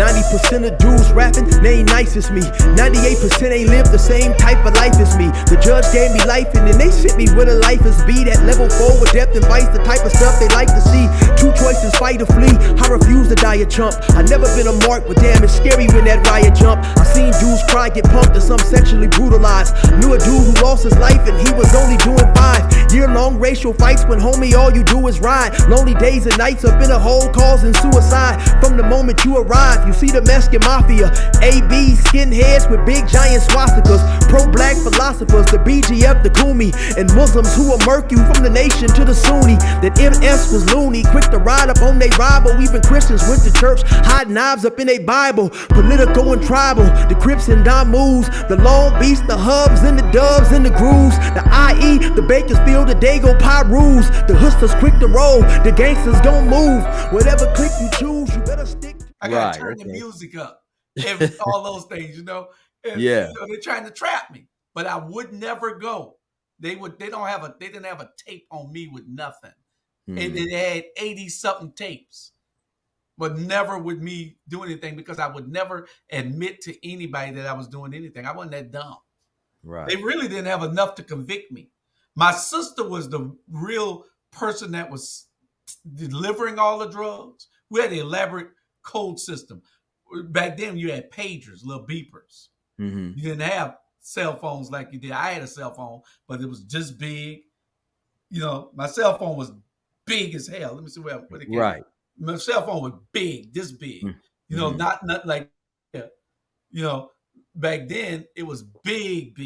90% of dudes rapping, they ain't nice as me. 98% ain't live the same type of life as me. The judge gave me life and then they sent me where the life is be. That level 4 with depth and vice, the type of stuff they like to see. Two choices, fight or flee. I refuse to die a chump. I never been a mark, but damn, it's scary when that riot jump. I seen dudes cry, get punked, and some sexually brutalized. Knew a dude who lost his life and he was only doing 5 year-long racial fights when homie all you do is ride. Lonely days and nights up in a hole causing suicide. From the moment you arrive, you see the Mexican mafia. AB skinheads with big giant swastikas. Pro-black philosophers, the BGF, the Kumi, and Muslims who will murk you from the nation to the Sunni. That MS was loony, quick to ride up on they rival. Even Christians went to church, hide knives up in they Bible. Political and tribal, the Crips and Damus, the Long Beach, the Hubs and the Dubs and the Grooves, the IE, the Bakersfield, the Dago Pyrus, the hustlers quick to roll, the gangsters don't move. Whatever click you choose, you better stick. I gotta turn the music up, and all those things, you know. And, yeah, you know, they're trying to trap me, but I would never go. They didn't have a tape on me with nothing, and it had 80-something tapes, but never with me do anything because I would never admit to anybody that I was doing anything. I wasn't that dumb. Right. They really didn't have enough to convict me. My sister was the real person that was delivering all the drugs. We had an elaborate code system. Back then, you had pagers, little beepers. You didn't have cell phones like you did. I had a cell phone, but it was just big. You know, my cell phone was big as hell. Let me see where it came. Right. My cell phone was big, this big. You know, not like, you know, back then it was big,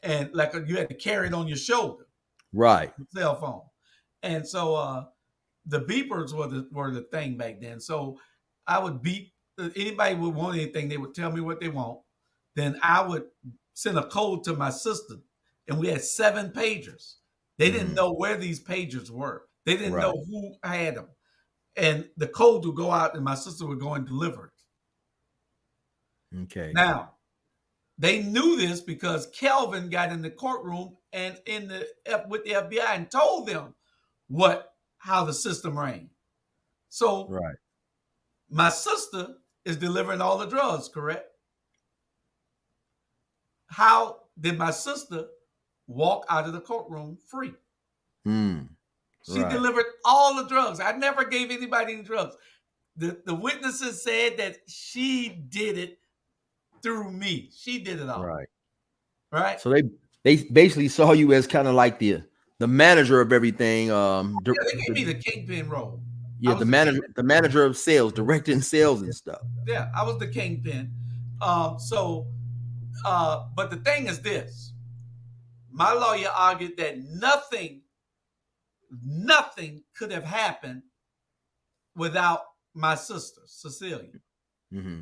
and like you had to carry it on your shoulder. Right. Cell phone, and so the beepers were the thing back then. So I would beep. Anybody would want anything, they would tell me what they want. Then I would send a code to my sister, and we had 7 pagers. They didn't know where these pagers were. They didn't know who had them. And the code would go out, and my sister would go and deliver it. Okay. Now, they knew this because Kelvin got in the courtroom and with the FBI and told them how the system ran. So my sister is delivering all the drugs, correct? How did my sister walk out of the courtroom free? She delivered all the drugs. I never gave anybody any drugs. The witnesses said that she did it through me. She did it all. Right. So they basically saw you as kind of like the manager of everything. They gave me the kingpin role. Yeah, the manager of sales, directing sales and stuff. Yeah, I was the kingpin. But the thing is this: my lawyer argued that nothing could have happened without my sister, Cecilia.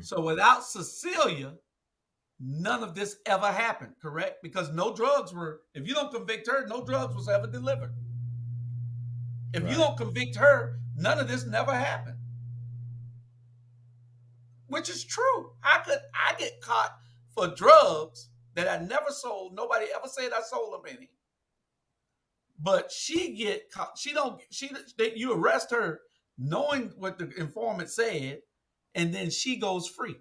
So without Cecilia, none of this ever happened, correct? Because no drugs were, if you don't convict her, no drugs was ever delivered. If you don't convict her, none of this never happened. Which is true. I get caught for drugs that I never sold. Nobody ever said I sold them any. But she get caught. You arrest her knowing what the informant said, and then she goes free.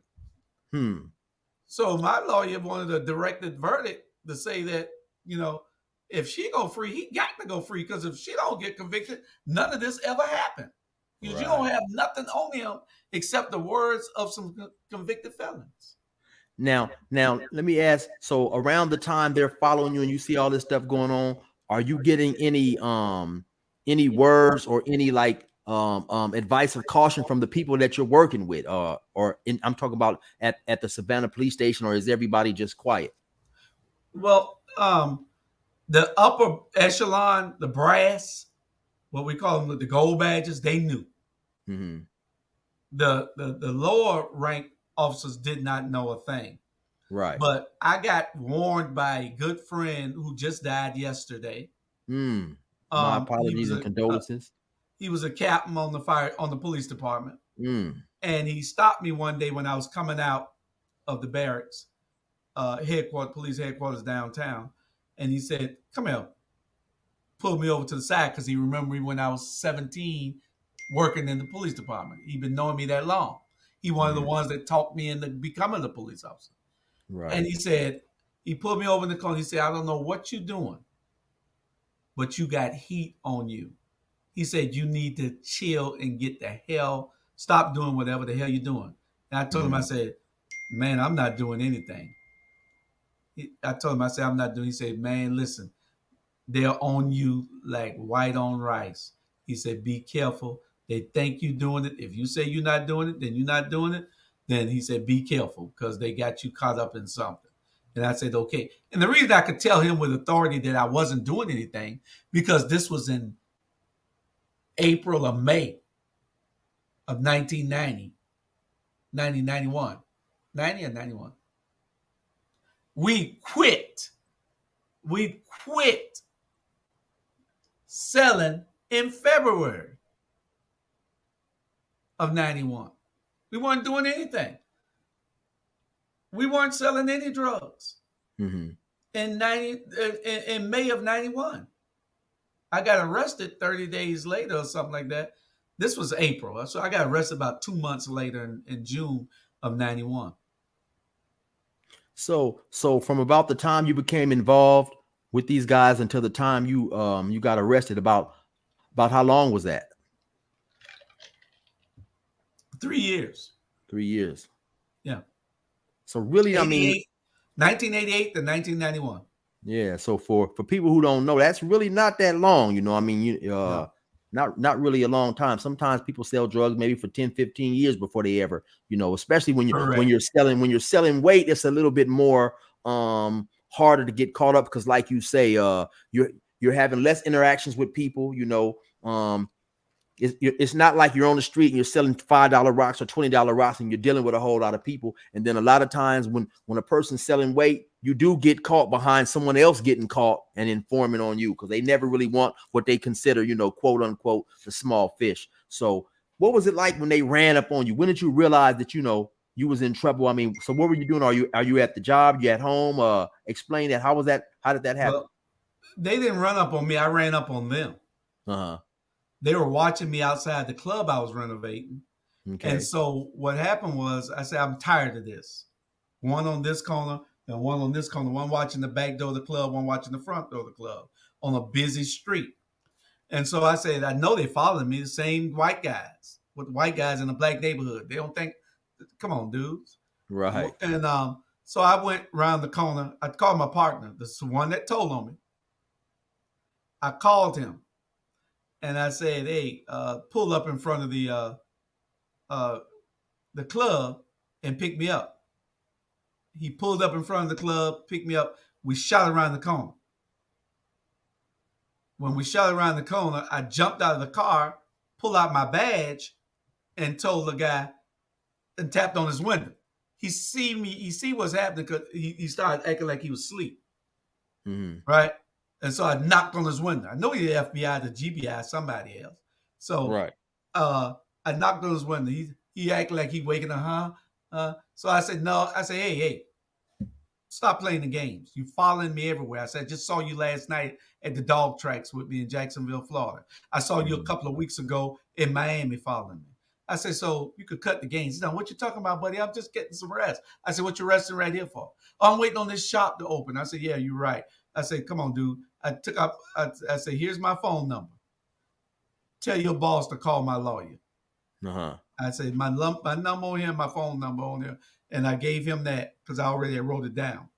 So my lawyer wanted a directed verdict to say that, you know, if she go free, he got to go free, because if she don't get convicted, none of this ever happened. Because you don't have nothing on him except the words of some convicted felons. Now, let me ask. So around the time they're following you and you see all this stuff going on, are you getting any words or any advice of caution from the people that you're working with, I'm talking about at the Savannah police station, or is everybody just quiet? Well, the upper echelon, the brass, what we call them, the gold badges, they knew. The lower rank officers did not know a thing. Right. But I got warned by a good friend who just died yesterday. My apologies and condolences. He was a captain on the police department. And he stopped me one day when I was coming out of the barracks, police headquarters downtown. And he said, "Come here." Pulled me over to the side because he remembered me when I was 17 working in the police department. He'd been knowing me that long. He one of the ones that talked me into becoming a police officer. Right. And he said, he pulled me over in the corner. He said, I don't know what you're doing, but you got heat on you. He said, you need to chill and get the hell, stop doing whatever the hell you're doing. And I told him, I said, man, I'm not doing anything. I told him, I said, I'm not doing. He said, man, listen, they're on you like white on rice. He said, be careful. They think you're doing it. If you say you're not doing it, then you're not doing it. Then he said, be careful because they got you caught up in something. And I said, okay. And the reason I could tell him with authority that I wasn't doing anything, because this was in April or May of 1990, 91, 90 or 91. We quit selling in February of 91. We weren't doing anything. We weren't selling any drugs. In May of 91. I got arrested 30 days later or something like that. This was April. So I got arrested about 2 months later in June of 91. So from about the time you became involved with these guys until the time you got arrested, about how long was that? 3 years. 3 years. Yeah. So really, I mean, 1988 to 1991. Yeah. So for people who don't know, that's really not that long. You know, I mean, not really a long time. Sometimes people sell drugs maybe for 10, 15 years before they ever, especially when you're selling weight, it's a little bit more harder to get caught up because, like you say, you're having less interactions with people. It's not like you're on the street and you're selling $5 rocks or $20 rocks and you're dealing with a whole lot of people. And then a lot of times when a person's selling weight, you do get caught behind someone else getting caught and informing on you because they never really want what they consider, quote unquote, the small fish. So what was it like when they ran up on you? When did you realize that, you was in trouble? I mean, so what were you doing? Are you at the job? You at home? Explain that. How was that? How did that happen? Well, they didn't run up on me. I ran up on them. They were watching me outside the club I was renovating. Okay. And so what happened was I said, I'm tired of this. One on this corner and one on this corner. One watching the back door of the club, one watching the front door of the club on a busy street. And so I said, I know they following me, the same white guys, with white guys in a black neighborhood. They don't think, come on, dudes. Right. And so I went around the corner. I called my partner, the one that told on me. I called him. And I said, hey, pull up in front of the club and pick me up. He pulled up in front of the club, picked me up. We shot around the corner. When we shot around the corner, I jumped out of the car, pulled out my badge, and told the guy, and tapped on his window. He see me, he see what's happening because he started acting like he was asleep. Right? And so I knocked on his window. I know he the FBI, the GBI, somebody else. So right. I knocked on his window. He acted like he waking up, so I said, no. I said, hey, stop playing the games. You following me everywhere. I said, I just saw you last night at the dog tracks with me in Jacksonville, Florida. I saw you a couple of weeks ago in Miami following me. I said, so you could cut the games. He said, what you talking about, buddy? I'm just getting some rest. I said, what you resting right here for? Oh, I'm waiting on this shop to open. I said, yeah, you're right. I said, come on, dude. I said, here's my phone number. Tell your boss to call my lawyer. I said, my number on here, my phone number on there. And I gave him that because I already wrote it down.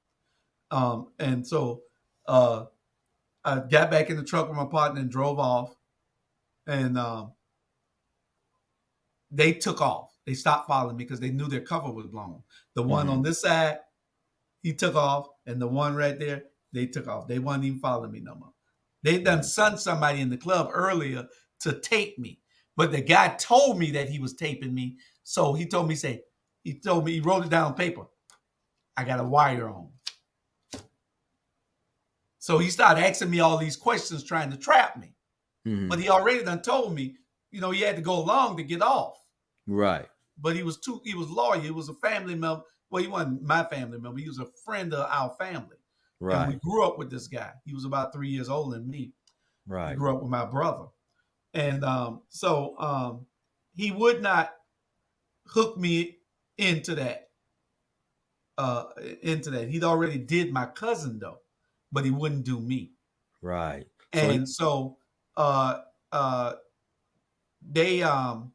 And so I got back in the truck with my partner and drove off. And they took off. They stopped following me because they knew their cover was blown. The one on this side, he took off. And the one right there, they took off. They wasn't even following me no more. They done sent somebody in the club earlier to tape me. But the guy told me that he was taping me. So he told me, he wrote it down on paper. I got a wire on. So he started asking me all these questions trying to trap me. But he already done told me, he had to go along to get off. Right. But he was lawyer. He was a family member. Well, he wasn't my family member. He was a friend of our family. Right. And we grew up with this guy. He was about 3 years older than me. Right. He grew up with my brother. And so he would not hooked me into that. Into that. He'd already did my cousin though, but he wouldn't do me. Right. So And so uh, uh, they had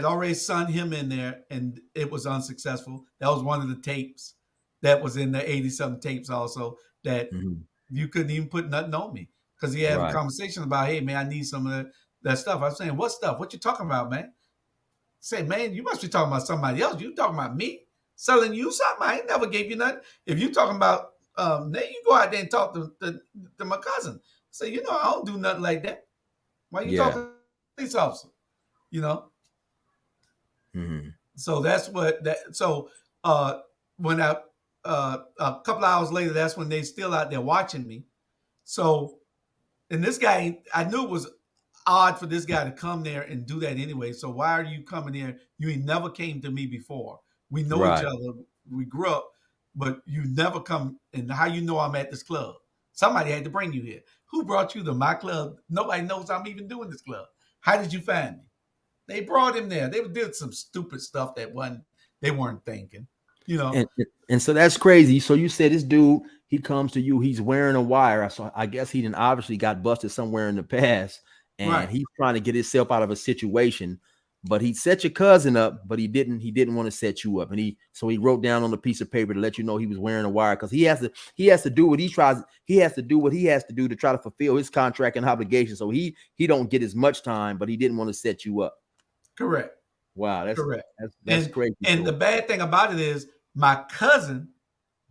already signed him in there, and it was unsuccessful. That was one of the tapes that was in the 80-something tapes also that mhm, you couldn't even put nothing on me because he had a right. conversation about, hey, man, I need some of that stuff. I was saying, what stuff? What you talking about, man? Say, man, you must be talking about somebody else. You talking about me selling you something? I ain't never gave you nothing. If you talking about, then you go out there and talk to my cousin. Say, I don't do nothing like that. Why you Yeah. talking to police officer? You know, Mhm. so that's what that. So uh, when a couple of hours later, that's when they still out there watching me. So and this guy, I knew it was odd for this guy to come there and do that anyway. So why are you coming here? You ain't never came to me before. We know each Right. other. We grew up, but you never come. And how you know I'm at this club? Somebody had to bring you here. Who brought you to my club? Nobody knows I'm even doing this club. How did you find me? They brought him there. They did some stupid stuff that they weren't thinking. You know, And so that's crazy. So you said this dude, he comes to you, he's wearing a wire. So I guess he didn't obviously got busted somewhere in the past, and right? he's trying to get himself out of a situation. But he set your cousin up, but he didn't want to set you up. And he wrote down on a piece of paper to let you know he was wearing a wire because he has to do what he has to do what he has to do to try to fulfill his contract and obligation. So he don't get as much time, but he didn't want to set you up. Correct. Wow, that's Correct. that's that's And crazy. and the So bad thing about it is my cousin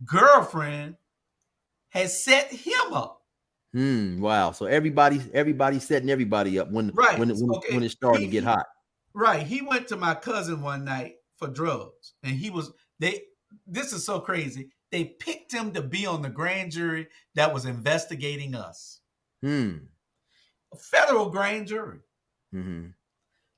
girlfriend has set him up. Wow. So everybody's setting everybody up when Right. when it, when, it- when Okay. it's starting to get hot. Right. He went to my cousin one night for drugs, and they. This is so crazy. They picked him to be on the grand jury that was investigating us, Hmm. a federal grand jury. Hmm.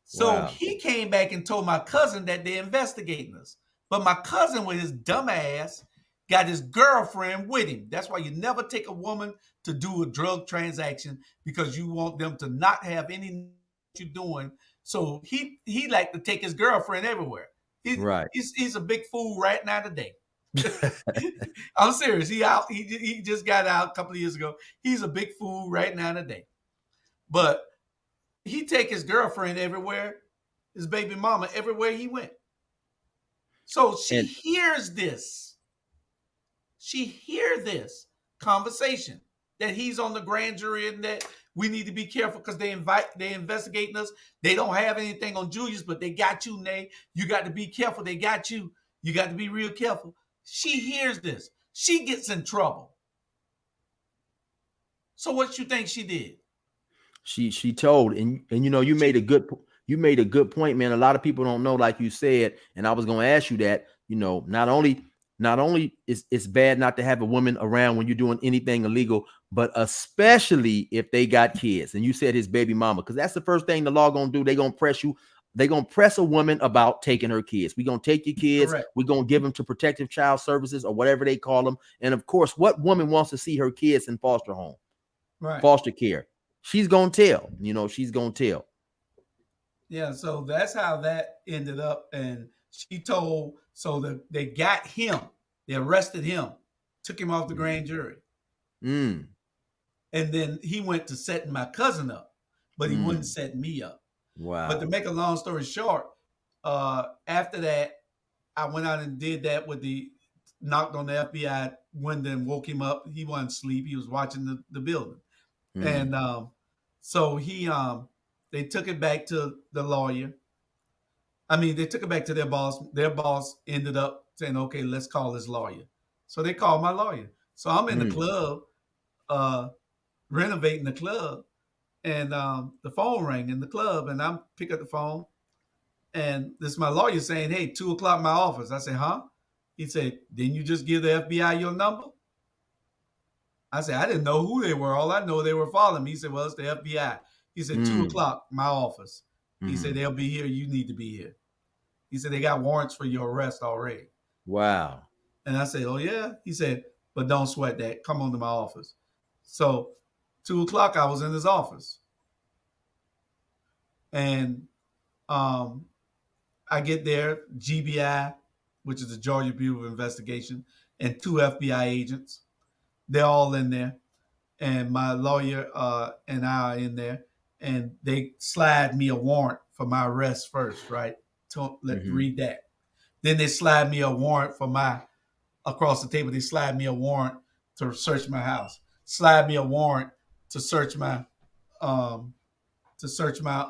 So Wow. he came back and told my cousin that they're investigating us. But my cousin, with his dumb ass, got his girlfriend with him. That's why you never take a woman to do a drug transaction because you want them to not have any you're doing. So he like to take his girlfriend everywhere. Right. He's a big fool right now today. I'm serious. He just got out a couple of years ago. He's a big fool right now today. But he take his girlfriend everywhere, his baby mama everywhere he went. So she And hears this. She hear this conversation that he's on the grand jury and that we need to be careful because they investigating us. They don't have anything on Julius, but they got you, Nay. You got to be careful. They got you. You got to be real careful. She hears this. She gets in trouble. So what you think she did? she told, and you made She a good point, man. A lot of people don't know, like you said, and I was going to ask you that. Not only is it's bad not to have a woman around when you're doing anything illegal, but especially if they got kids. And you said his baby mama, because that's the first thing the law gonna do. They gonna press you. They gonna press a woman about taking her kids. We gonna take your kids. correct. We gonna give them to protective child services or whatever they call them. And of course, what woman wants to see her kids in foster home, Right. foster care? She's gonna tell. She's gonna tell. Yeah, so that's how that ended up. And she told, so they got him, they arrested him, took him off the grand jury. Mm, And then he went to setting my cousin up, but he wouldn't mm, set me up. But to wow. make a long story short, after that, I went out and did that knocked on the FBI window and woke him up. He wasn't asleep. He was watching the building. And Mm, so they took it back to the lawyer. I mean, they took it back to their boss. Their boss ended up saying, okay, let's call this lawyer. So they called my lawyer. So I'm in the mm, club, uh, renovating the club, and the phone rang in the club, and I'm pick up the phone, and this is my lawyer saying, hey, 2 o'clock my office. I said, huh? He said, didn't you just give the FBI your number? I said, I didn't know who they were. All I know they were following me. He said, well, it's the FBI. He said, two mm, o'clock, my office. He said, mm. they'll be here. You need to be here. He said, they got warrants for your arrest already. Wow. And I said, oh, yeah? He said, but don't sweat that. Come on to my office. So 2 o'clock, I was in his office. And I get there, GBI, which is the Georgia Bureau of Investigation, and 2 FBI agents. They're all in there, and my lawyer and I are in there, and they slide me a warrant for my arrest first, right? Let's Mm-hmm. read that. Then they slide me a warrant for my across the table. They slide me a warrant to search my house. Slide me a warrant to search my um to search my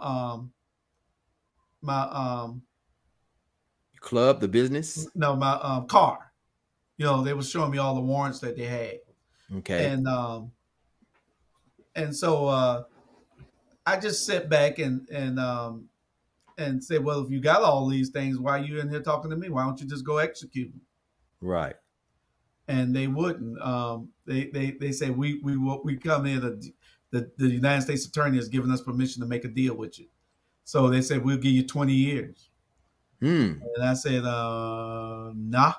Club, the business. no my car. You know, they were showing me all the warrants that they had, Okay. and so I just sit back and say, well, if you got all these things, why are you in here talking to me? Why don't you just go execute them? Right. And they wouldn't. They say we come in. The United States Attorney has given us permission to make a deal with you. So they said we'll give you 20 years. Hmm. And I said, nah,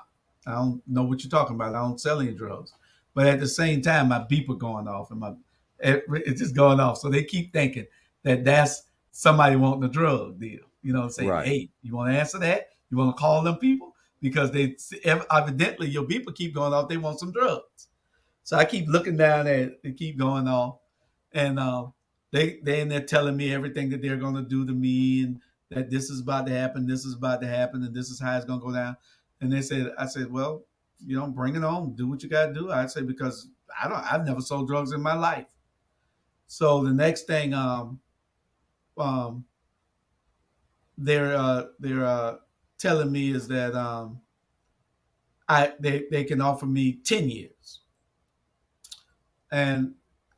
I don't know what you're talking about. I don't sell any drugs. But at the same time, my beeper going off and it's just going off. So they keep thinking that that's somebody wanting a drug deal. You know, say, Right. hey, you want to answer that? You want to call them people? Because they evidently your beeper keep going off. They want some drugs. So I keep looking down at it. They keep going off. And they in there telling me everything that they're going to do to me and that this is about to happen, this is about to happen, and this is how it's going to go down. And I said, well, you know, bring it on, do what you got to do. I say because I've never sold drugs in my life. So the next thing, um, they're telling me is that they can offer me 10 years. And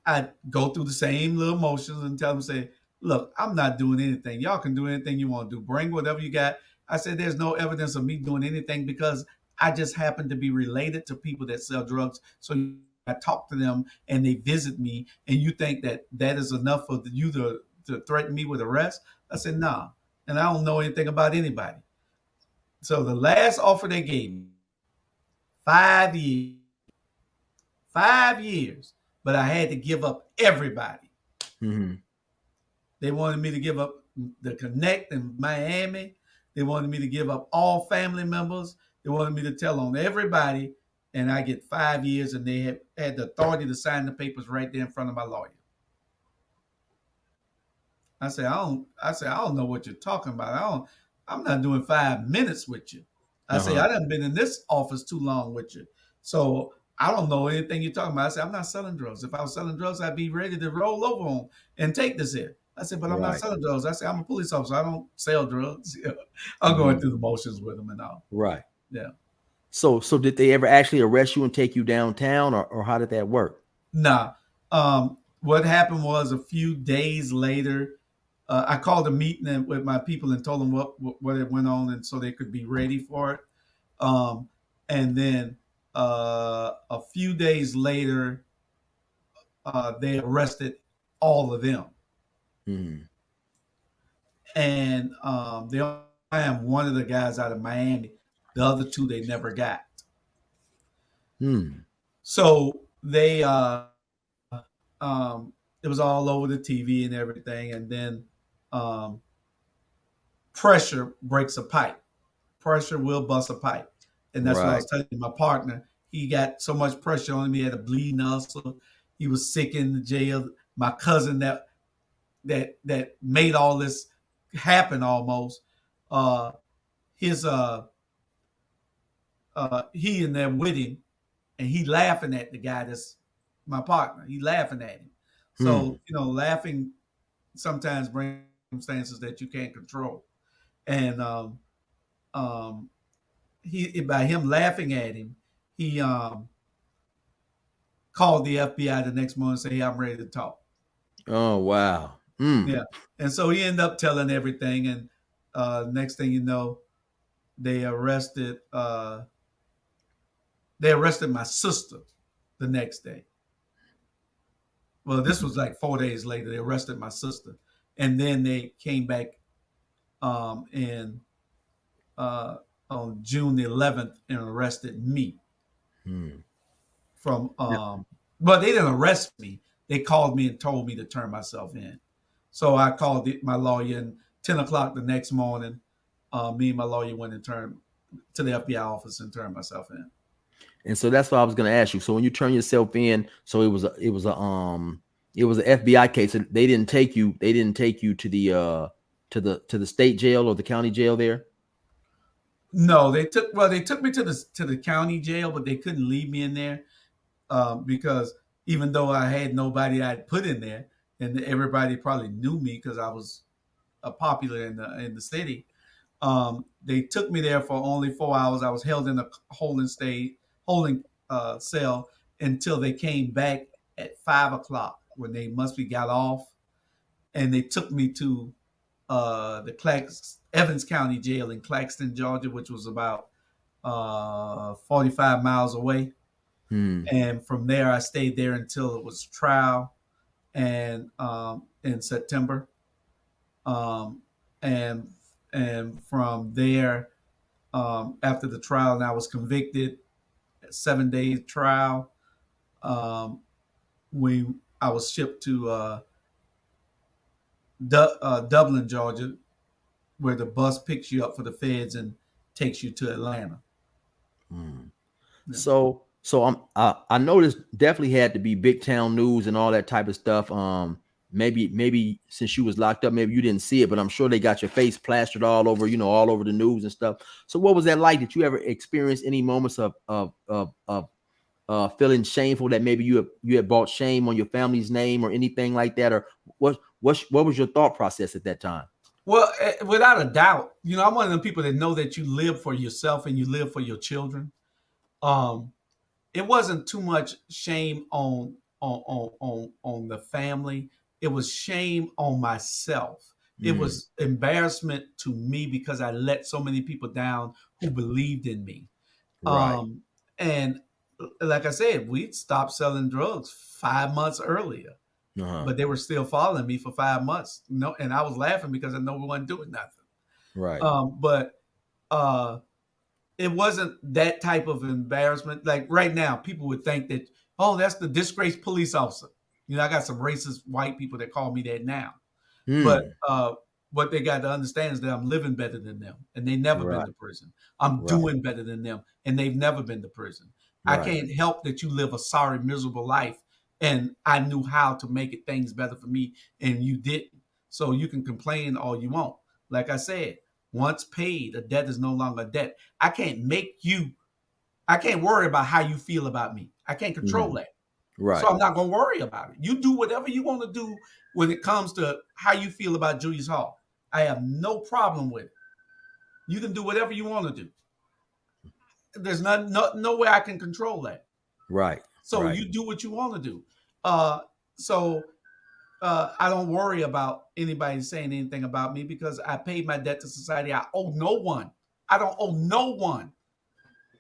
I go through the same little motions and tell them, say, look, I'm not doing anything. Y'all can do anything you want to do. Bring whatever you got. I said, there's no evidence of me doing anything because I just happen to be related to people that sell drugs. So I talk to them and they visit me, and you think that that is enough for you to threaten me with arrest? I said, nah. And I don't know anything about anybody. So the last offer they gave me, 5 years, 5 years, but I had to give up everybody. Mm-hmm. They wanted me to give up the Connect in Miami. They wanted me to give up all family members. They wanted me to tell on everybody, and I get 5 years, and they had the authority to sign the papers right there in front of my lawyer. I say, I don't know what you're talking about. I'm not doing 5 minutes with you. I say, Uh-huh. I done been in this office too long with you. So I don't know anything you're talking about. I said, I'm not selling drugs. If I was selling drugs, I'd be ready to roll over on and take this here. I said, but I'm not Right. selling drugs. I said, I'm a police officer. I don't sell drugs. I'm going Mm-hmm. through the motions with them and all. Right. Yeah. So did they ever actually arrest you and take you downtown, or how did that work? Nah. What happened was a few days later, I called a meeting with my people and told them what it went on, and so they could be ready for it. Um, and then a few days later, they arrested all of them, Mm-hmm. and I am one of the guys out of Miami. The other two they never got. Hmm. So they it was all over the TV and everything, and then um, pressure breaks a pipe. Pressure will bust a pipe, and that's what I Right. was telling you. My partner, he got so much pressure on him, he had a bleeding ulcer. He was sick in the jail. My cousin that made all this happen almost. Uh, his he in there with him, and he laughing at the guy that's my partner. He laughing at him. Hmm. So laughing sometimes brings circumstances that you can't control, and um, he by him laughing at him, he called the FBI the next morning and said, "Hey, I'm ready to talk." Oh wow. Hmm. Yeah, and so he ended up telling everything, and next thing you know, they arrested uh, they arrested my sister the next day. Well, this was like 4 days later. They arrested my sister, and then they came back in on June the 11th and arrested me Hmm. from. Well, they didn't arrest me. They called me and told me to turn myself in. So I called my lawyer, and 10 o'clock the next morning, Me and my lawyer went and turned to the FBI office and turned myself in. And so that's what I was going to ask you. So when you turn yourself in, so it was an FBI case. They didn't take you. They didn't take you to the state jail or the county jail there. No, they took me to the county jail, but they couldn't leave me in there because even though I had nobody I'd put in there, and everybody probably knew me because I was popular in the city. They took me there for only 4 hours. I was held in a holding cell until they came back at 5 o'clock when they must be got off, and they took me to the Evans County Jail in Claxton, Georgia, which was about 45 miles away. And from there, I stayed there until it was trial, and in September, um, and from there, after the trial, and I was convicted. 7 day trial. Um, we I was shipped to Dublin, Georgia, where the bus picks you up for the feds and takes you to Atlanta. Mm. Yeah. I know this definitely had to be big town news and all that type of stuff. Maybe since you was locked up, maybe you didn't see it, but I'm sure they got your face plastered all over, all over the news and stuff. So what was that like? Did you ever experience any moments of feeling shameful that maybe you had brought shame on your family's name or anything like that? Or what was your thought process at that time? Well, without a doubt, I'm one of the people that know that you live for yourself and you live for your children. Um, it wasn't too much shame on the family. It was shame on myself. It was embarrassment to me because I let so many people down who believed in me. Right. And like I said, we stopped selling drugs 5 months earlier, but they were still following me for 5 months. No, and I was laughing because I know we wasn't doing nothing. Right. But uh, it wasn't that type of embarrassment. Like right now, people would think that, oh, that's the disgraced police officer. I got some racist white people that call me that now. But what they got to understand is that I'm living better than them, and they never been Right. to prison. I'm Right. doing better than them, and they've never been to prison. I Right. can't help that you live a sorry, miserable life, and I knew how to make it things better for me, and you didn't. So you can complain all you want. Like I said, once paid, a debt is no longer a debt. I can't worry about how you feel about me. I can't control that. Right. So I'm not going to worry about it. You do whatever you want to do when it comes to how you feel about Julius Hall. I have no problem with it. You can do whatever you want to do. There's no way I can control that. Right. So Right. you do what you want to do. So I don't worry about anybody saying anything about me because I paid my debt to society. I owe no one. I don't owe no one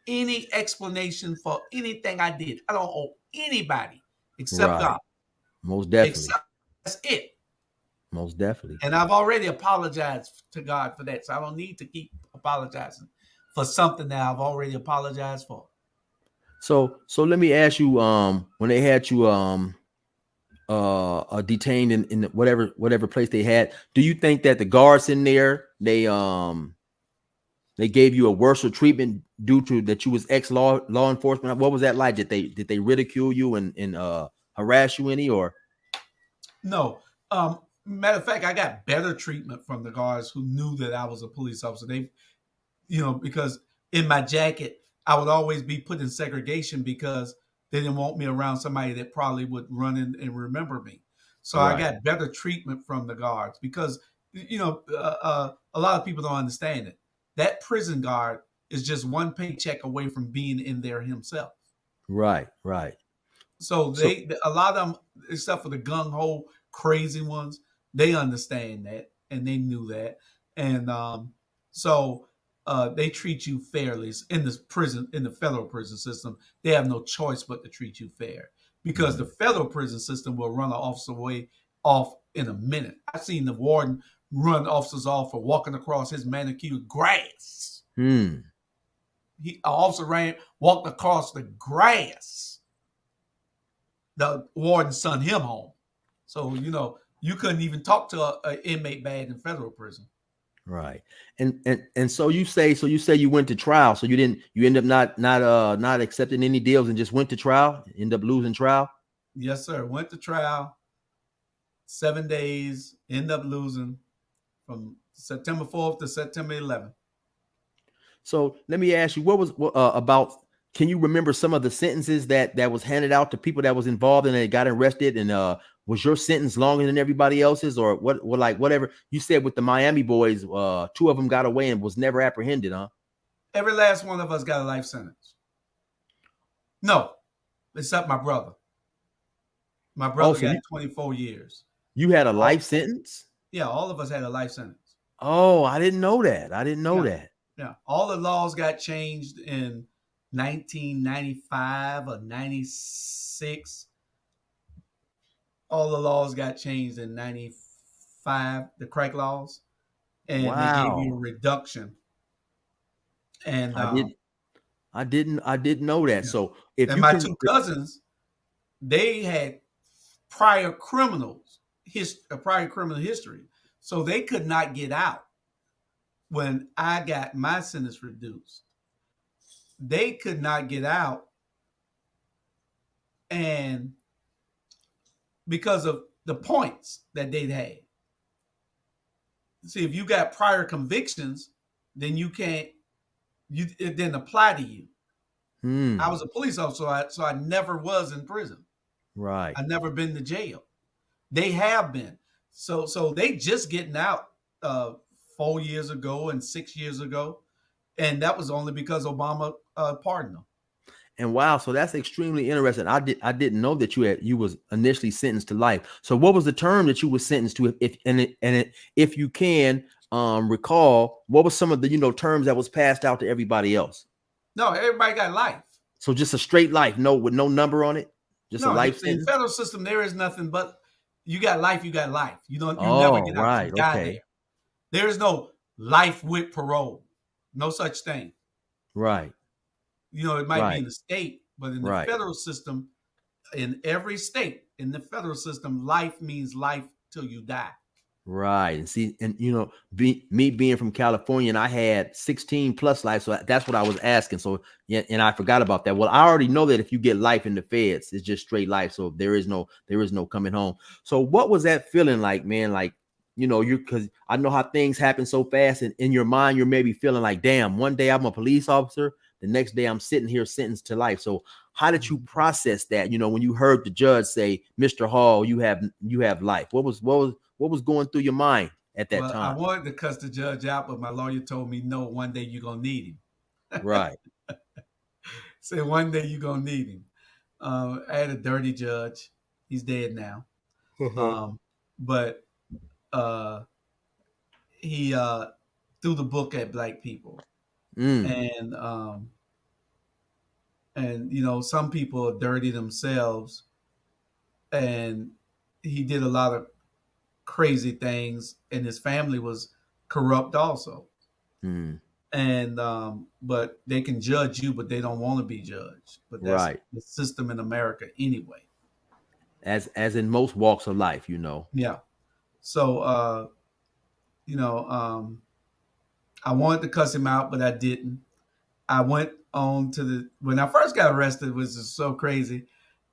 any explanation for anything I did. I don't owe anybody except Right. God. Most definitely. Except that's it. Most definitely. And I've already apologized to God for that. So I don't need to keep apologizing for something that I've already apologized for. So let me ask you, when they had you detained in whatever place they had, do you think that the guards in there, they gave you a worse treatment due to that you was ex law enforcement? What was that like? Did they ridicule you and harass you any, or? No. Matter of fact, I got better treatment from the guards who knew that I was a police officer. They, because in my jacket, I would always be put in segregation because they didn't want me around somebody that probably would run in and remember me. So Right. I got better treatment from the guards because, a lot of people don't understand it. That prison guard is just one paycheck away from being in there himself. Right. Right. So So a lot of them, except for the gung ho crazy ones, they understand that and they knew that, and so they treat you fairly in the federal prison system. They have no choice but to treat you fair because the federal prison system will run an officer off in a minute. I've seen the warden run officers off for walking across his manicured grass. An officer walked across the grass. The warden sent him home. So, you couldn't even talk to an inmate bad in federal prison. Right. And so you say you went to trial. So you end up not accepting any deals and just went to trial, end up losing trial. Yes, sir. Went to trial, 7 days, end up losing from September 4th to September 11th. So let me ask you, what was about? Can you remember some of the sentences that was handed out to people that was involved and that got arrested? And was your sentence longer than everybody else's, or what? What like whatever you said with the Miami boys? Two of them got away and was never apprehended, huh? Every last one of us got a life sentence. No, except my brother. My Oh, brother so got 24 years. you had a All, life sentence? yeah, all of us had a life sentence. Oh, I didn't know that. I didn't know Yeah, that. yeah. All the laws got changed in 1995 or 96. All the laws got changed in 95, the crack laws, and they gave you a Wow. reduction. And I did I didn't know that. yeah. So if And you my can two cousins, they had prior prior criminal history, so they could not get out when I got my sentence reduced. They could not get out, and because of the points that they'd had. See, if you got prior convictions, then you can't. It didn't apply to you. I hmm, was a police officer, so I never was in prison. right. I never been to jail. They have been. So they just getting out 4 years ago and 6 years ago, and that was only because Obama pardoned them. And wow, so that's extremely interesting. I didn't know that you was initially sentenced to life. So what was the term that you were sentenced to? If you can recall, what was some of the terms that was passed out to everybody else? No, everybody got life. So just a straight life, no with no number on it, just a No, life in the sentence. federal system there is nothing but you got life. You got life. You don't. You never Oh, get out. You right, die there. okay, There is no life with parole. No such thing. right, It might be right, in the state, but in the right. federal system, in every state, in the federal system, life means life till you die. Right. And see, and me being from California, and I had 16 plus life. So that's what I was asking. So yeah, and I forgot about that. Well, I already know that if you get life in the feds, it's just straight life. So there is no coming home. So what was that feeling like, man? Like, you're because I know how things happen so fast, and in your mind, you're maybe feeling like, damn, one day I'm a police officer, the next day I'm sitting here sentenced to life. So how did you process that? When you heard the judge say, Mr. Hall, you have life. What was going through your mind at that Well, I time? wanted to cuss the judge out, but my lawyer told me no. One day you're gonna need him. Right. Said one day you're gonna need him. I had a dirty judge. He's dead now. Um, but uh, he threw the book at black people, Mm, and some people are dirty themselves, and he did a lot of crazy things, and his family was corrupt also. mm, And but they can judge you, but they don't want to be judged. But that's right. the system in America anyway. As in most walks of life. Yeah. So you know, I wanted to cuss him out, but I didn't. I went on to when I first got arrested, was just so crazy.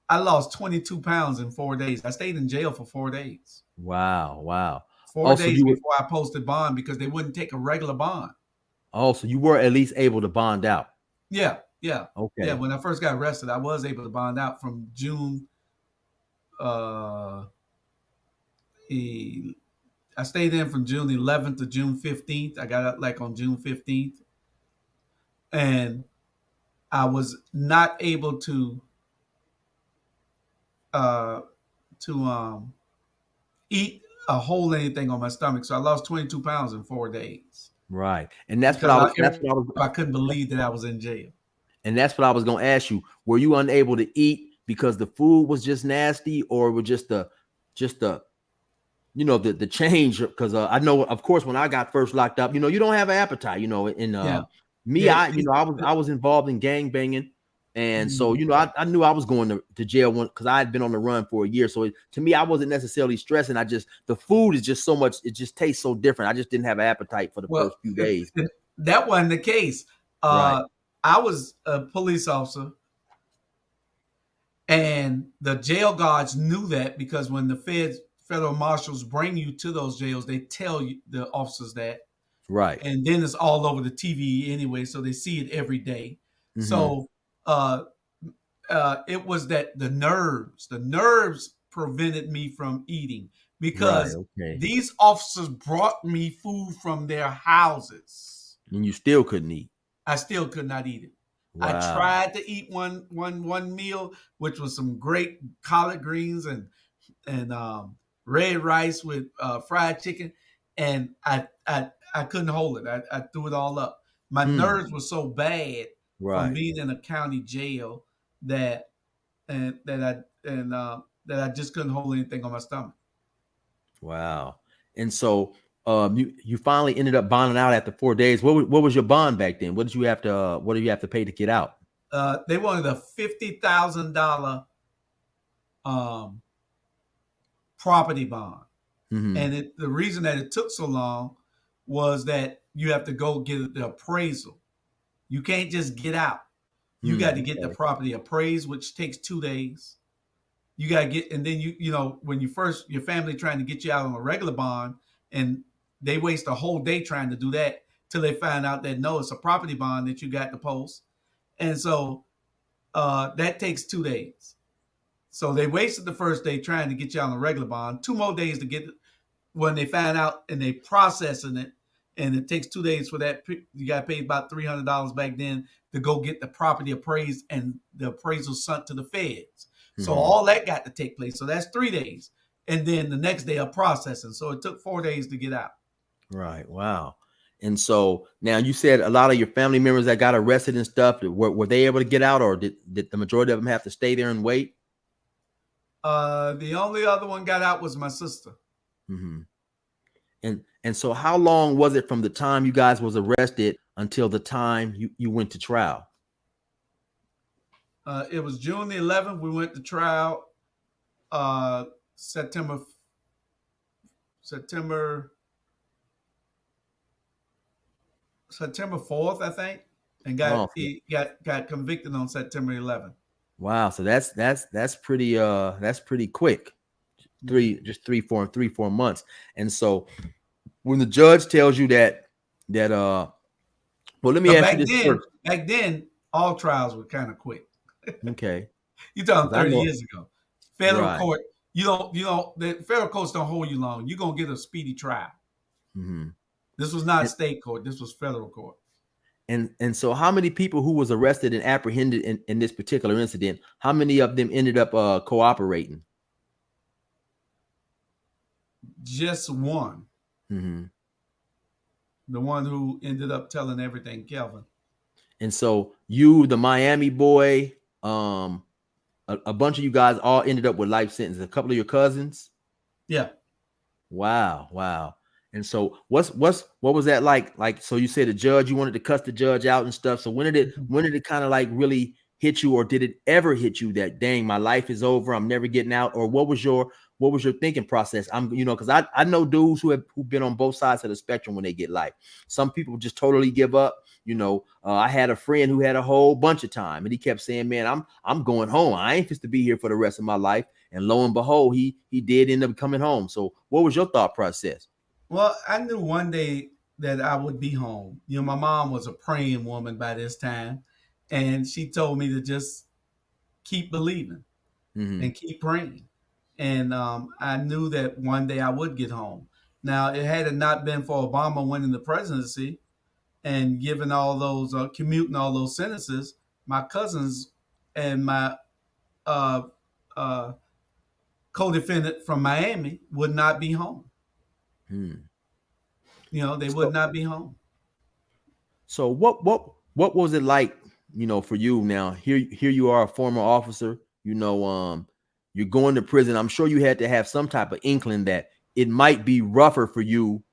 I lost 22 pounds in 4 days. I stayed in jail for 4 days. Wow, wow. Four Also, days you were before I posted bond because they wouldn't take a regular bond. also you were at least able to bond out. Yeah, yeah, yeah. Okay. When I first got arrested, I was able to bond out from June. Uh, I stayed in from June 11th to June 15th. I got out like on June 15th, and I was not able uh, to eat a whole anything on my stomach. So I lost 22 pounds in 4 days Right. And that's what because I was that's what I was I couldn't believe that I was in jail. and that's what I was going to ask you. Were you unable to eat because the food was just nasty, or was just the the change? Because I know, of course, when I got first locked up, you don't have an appetite. And Yeah, me, yeah. I was involved in gang banging, And so, you know, I knew I was going to jail because I had been on the run for a year. So to me, I wasn't necessarily stressing. The food is just so much, it just tastes so different. I just didn't have an appetite for the first few days. That wasn't the case. Right. I was a police officer, and the jail guards knew that because when the federal marshals bring you to those jails, they tell you, the officers, that. Right. And then it's all over the TV anyway, so they see it every day. Mm-hmm. So it was that the nerves prevented me from eating because these officers brought me food from their houses. And you still couldn't eat. I still could not eat it. Wow. I tried to eat one meal, which was some great collard greens and red rice with fried chicken, and I couldn't hold it. I threw it all up. My nerves were so bad from being in a county jail that I just couldn't hold anything on my stomach. Wow. And so you finally ended up bonding out after 4 days. What was your bond back then? What did you have to pay to get out? They wanted a $50,000 property bond. Mm-hmm. And the reason that it took so long was that you have to go get the appraisal. You can't just get out. You got to get the property appraised, which takes 2 days. You got to get, and then you know, when your family trying to get you out on a regular bond, and they waste a whole day trying to do that till they find out that no, it's a property bond that you got to post. And so that takes 2 days. So they wasted the first day trying to get you on a regular bond, 2 more days to get it when they find out and they processing it. And it takes 2 days for that. You got to pay about $300 back then to go get the property appraised and the appraisal sent to the feds. Mm-hmm. So all that got to take place. So that's 3 days. And then the next day of processing. So it took 4 days to get out. Right. Wow. And so now you said a lot of your family members that got arrested and stuff, were they able to get out, or did the majority of them have to stay there and wait? The only other one got out was my sister. Mm-hmm. And so how long was it from the time you guys was arrested until the time you went to trial? It was June the 11th. We went to trial. September 4th, I think, and got convicted on September 11th. Wow, so that's pretty quick. 3-4 months. And so when the judge tells you that well, let me ask you this first. Back then, all trials were kind of quick. Okay. You're talking 30 years ago. Federal court, the federal courts don't hold you long. You're going to get a speedy trial. Mm-hmm. This was not state court. This was federal court. And so how many people who was arrested and apprehended in this particular incident, how many of them ended up cooperating? Just one. Mm-hmm. The one who ended up telling everything, Kelvin. And so you, the Miami boy, a bunch of you guys all ended up with life sentences. A couple of your cousins? Yeah. Wow. And so what was that like? Like, so you said the judge, you wanted to cuss the judge out and stuff. So when did it kind of like really hit you, or did it ever hit you that, dang, my life is over, I'm never getting out? Or what was your thinking process? Because I know dudes who've been on both sides of the spectrum when they get life. Some people just totally give up. I had a friend who had a whole bunch of time, and he kept saying, man, I'm going home. I ain't supposed to be here for the rest of my life. And lo and behold, he did end up coming home. So what was your thought process? Well, I knew one day that I would be home. My mom was a praying woman by this time, and she told me to just keep believing and keep praying. And I knew that one day I would get home. Now, had it not been for Obama winning the presidency and giving all those, commuting all those sentences, my cousins and my co-defendant from Miami would not be home. They would not be home. So what was it like, for you now? Here you are, a former officer, you're going to prison. I'm sure you had to have some type of inkling that it might be rougher for you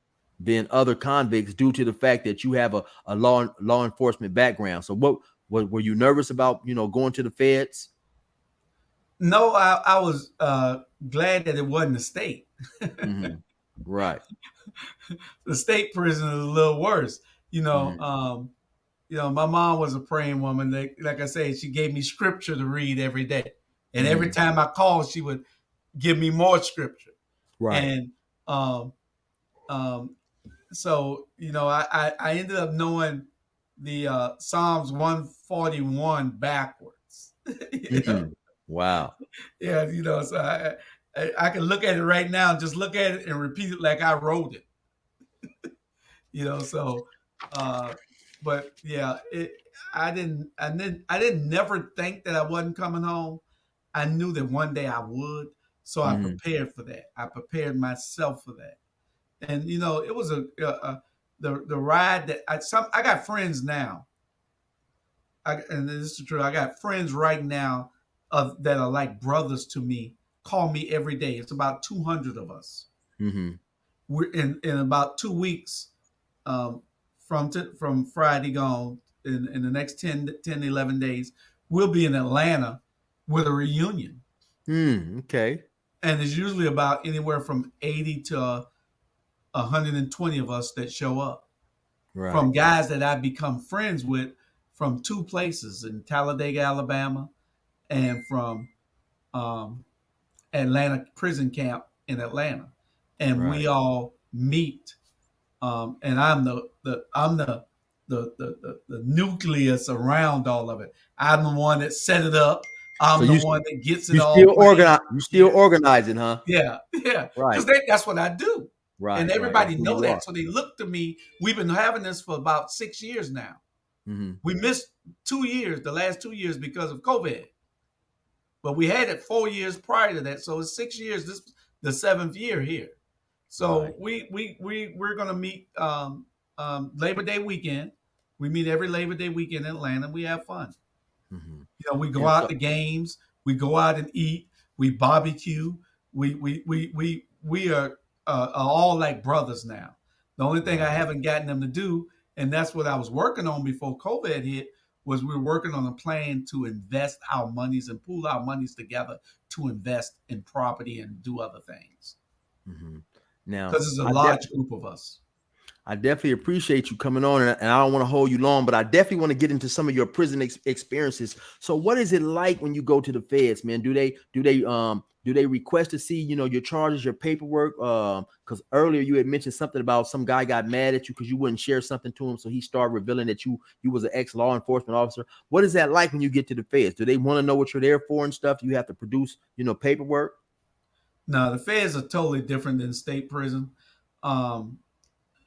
than other convicts due to the fact that you have a law enforcement background. So Were you nervous about going to the feds? No, I was glad that it wasn't the state. Mm-hmm. Right. The state prison is a little worse. You know, Mm-hmm. my mom was a praying woman. Like I say, she gave me scripture to read every day, and every Mm-hmm. time I called, she would give me more scripture. Right. And um, um, so I ended up knowing the Psalms 141 backwards. you know, Mm-hmm. Wow. yeah, so I can look at it right now, just look at it and repeat it like I wrote it. So uh but yeah, I didn't never think that I wasn't coming home. I knew that one day I would, so I Mm-hmm. prepared for that. I prepared myself for that. And it was the ride that I got friends now. And this is true. I got friends right now that are like brothers to me. Call me every day. It's about 200 of us. Mm-hmm. We're in about 2 weeks, um, from Friday gone, in the next 11 days, we'll be in Atlanta with a reunion. Okay. And it's usually about anywhere from 80 to 120 of us that show up, Right. from guys that I've become friends with from two places, in Talladega, Alabama, and from um, Atlanta prison camp in Atlanta. And Right. we all meet, and I'm the nucleus around all of it. I'm the one that set it up. So I'm the you one that gets it you all still planned. organize you still Yeah, organizing, huh? yeah, yeah. Right. Because that's what I do, and Right. That's everybody who know you are. that. So they look to me. We've been having this for about 6 years now. Mm-hmm. We missed 2 years, the last 2 years, because of COVID, but we had it 4 years prior to that. So it's 6 years. This the seventh year here. Right. So we're gonna meet Labor Day weekend. We meet every Labor Day weekend in Atlanta. We have fun. Mm-hmm. We go And out so to games. We go out and eat. We barbecue. We are all like brothers now. The only thing I right. haven't gotten them to do, and that's what I was working on before COVID hit, was we were working on a plan to invest our monies and pool our monies together to invest in property and do other things, Mm-hmm. Now, because it's a I large group of us. I definitely appreciate you coming on, and I don't want to hold you long, but I definitely want to get into some of your prison experiences. So, what is it like when you go to the feds, man? Do they request to see your charges, your paperwork? Because earlier you had mentioned something about some guy got mad at you because you wouldn't share something to him, so he started revealing that you was an ex law enforcement officer. What is that like when you get to the feds? Do they want to know what you're there for and stuff? You have to produce paperwork. Now, the feds are totally different than state prison. Um,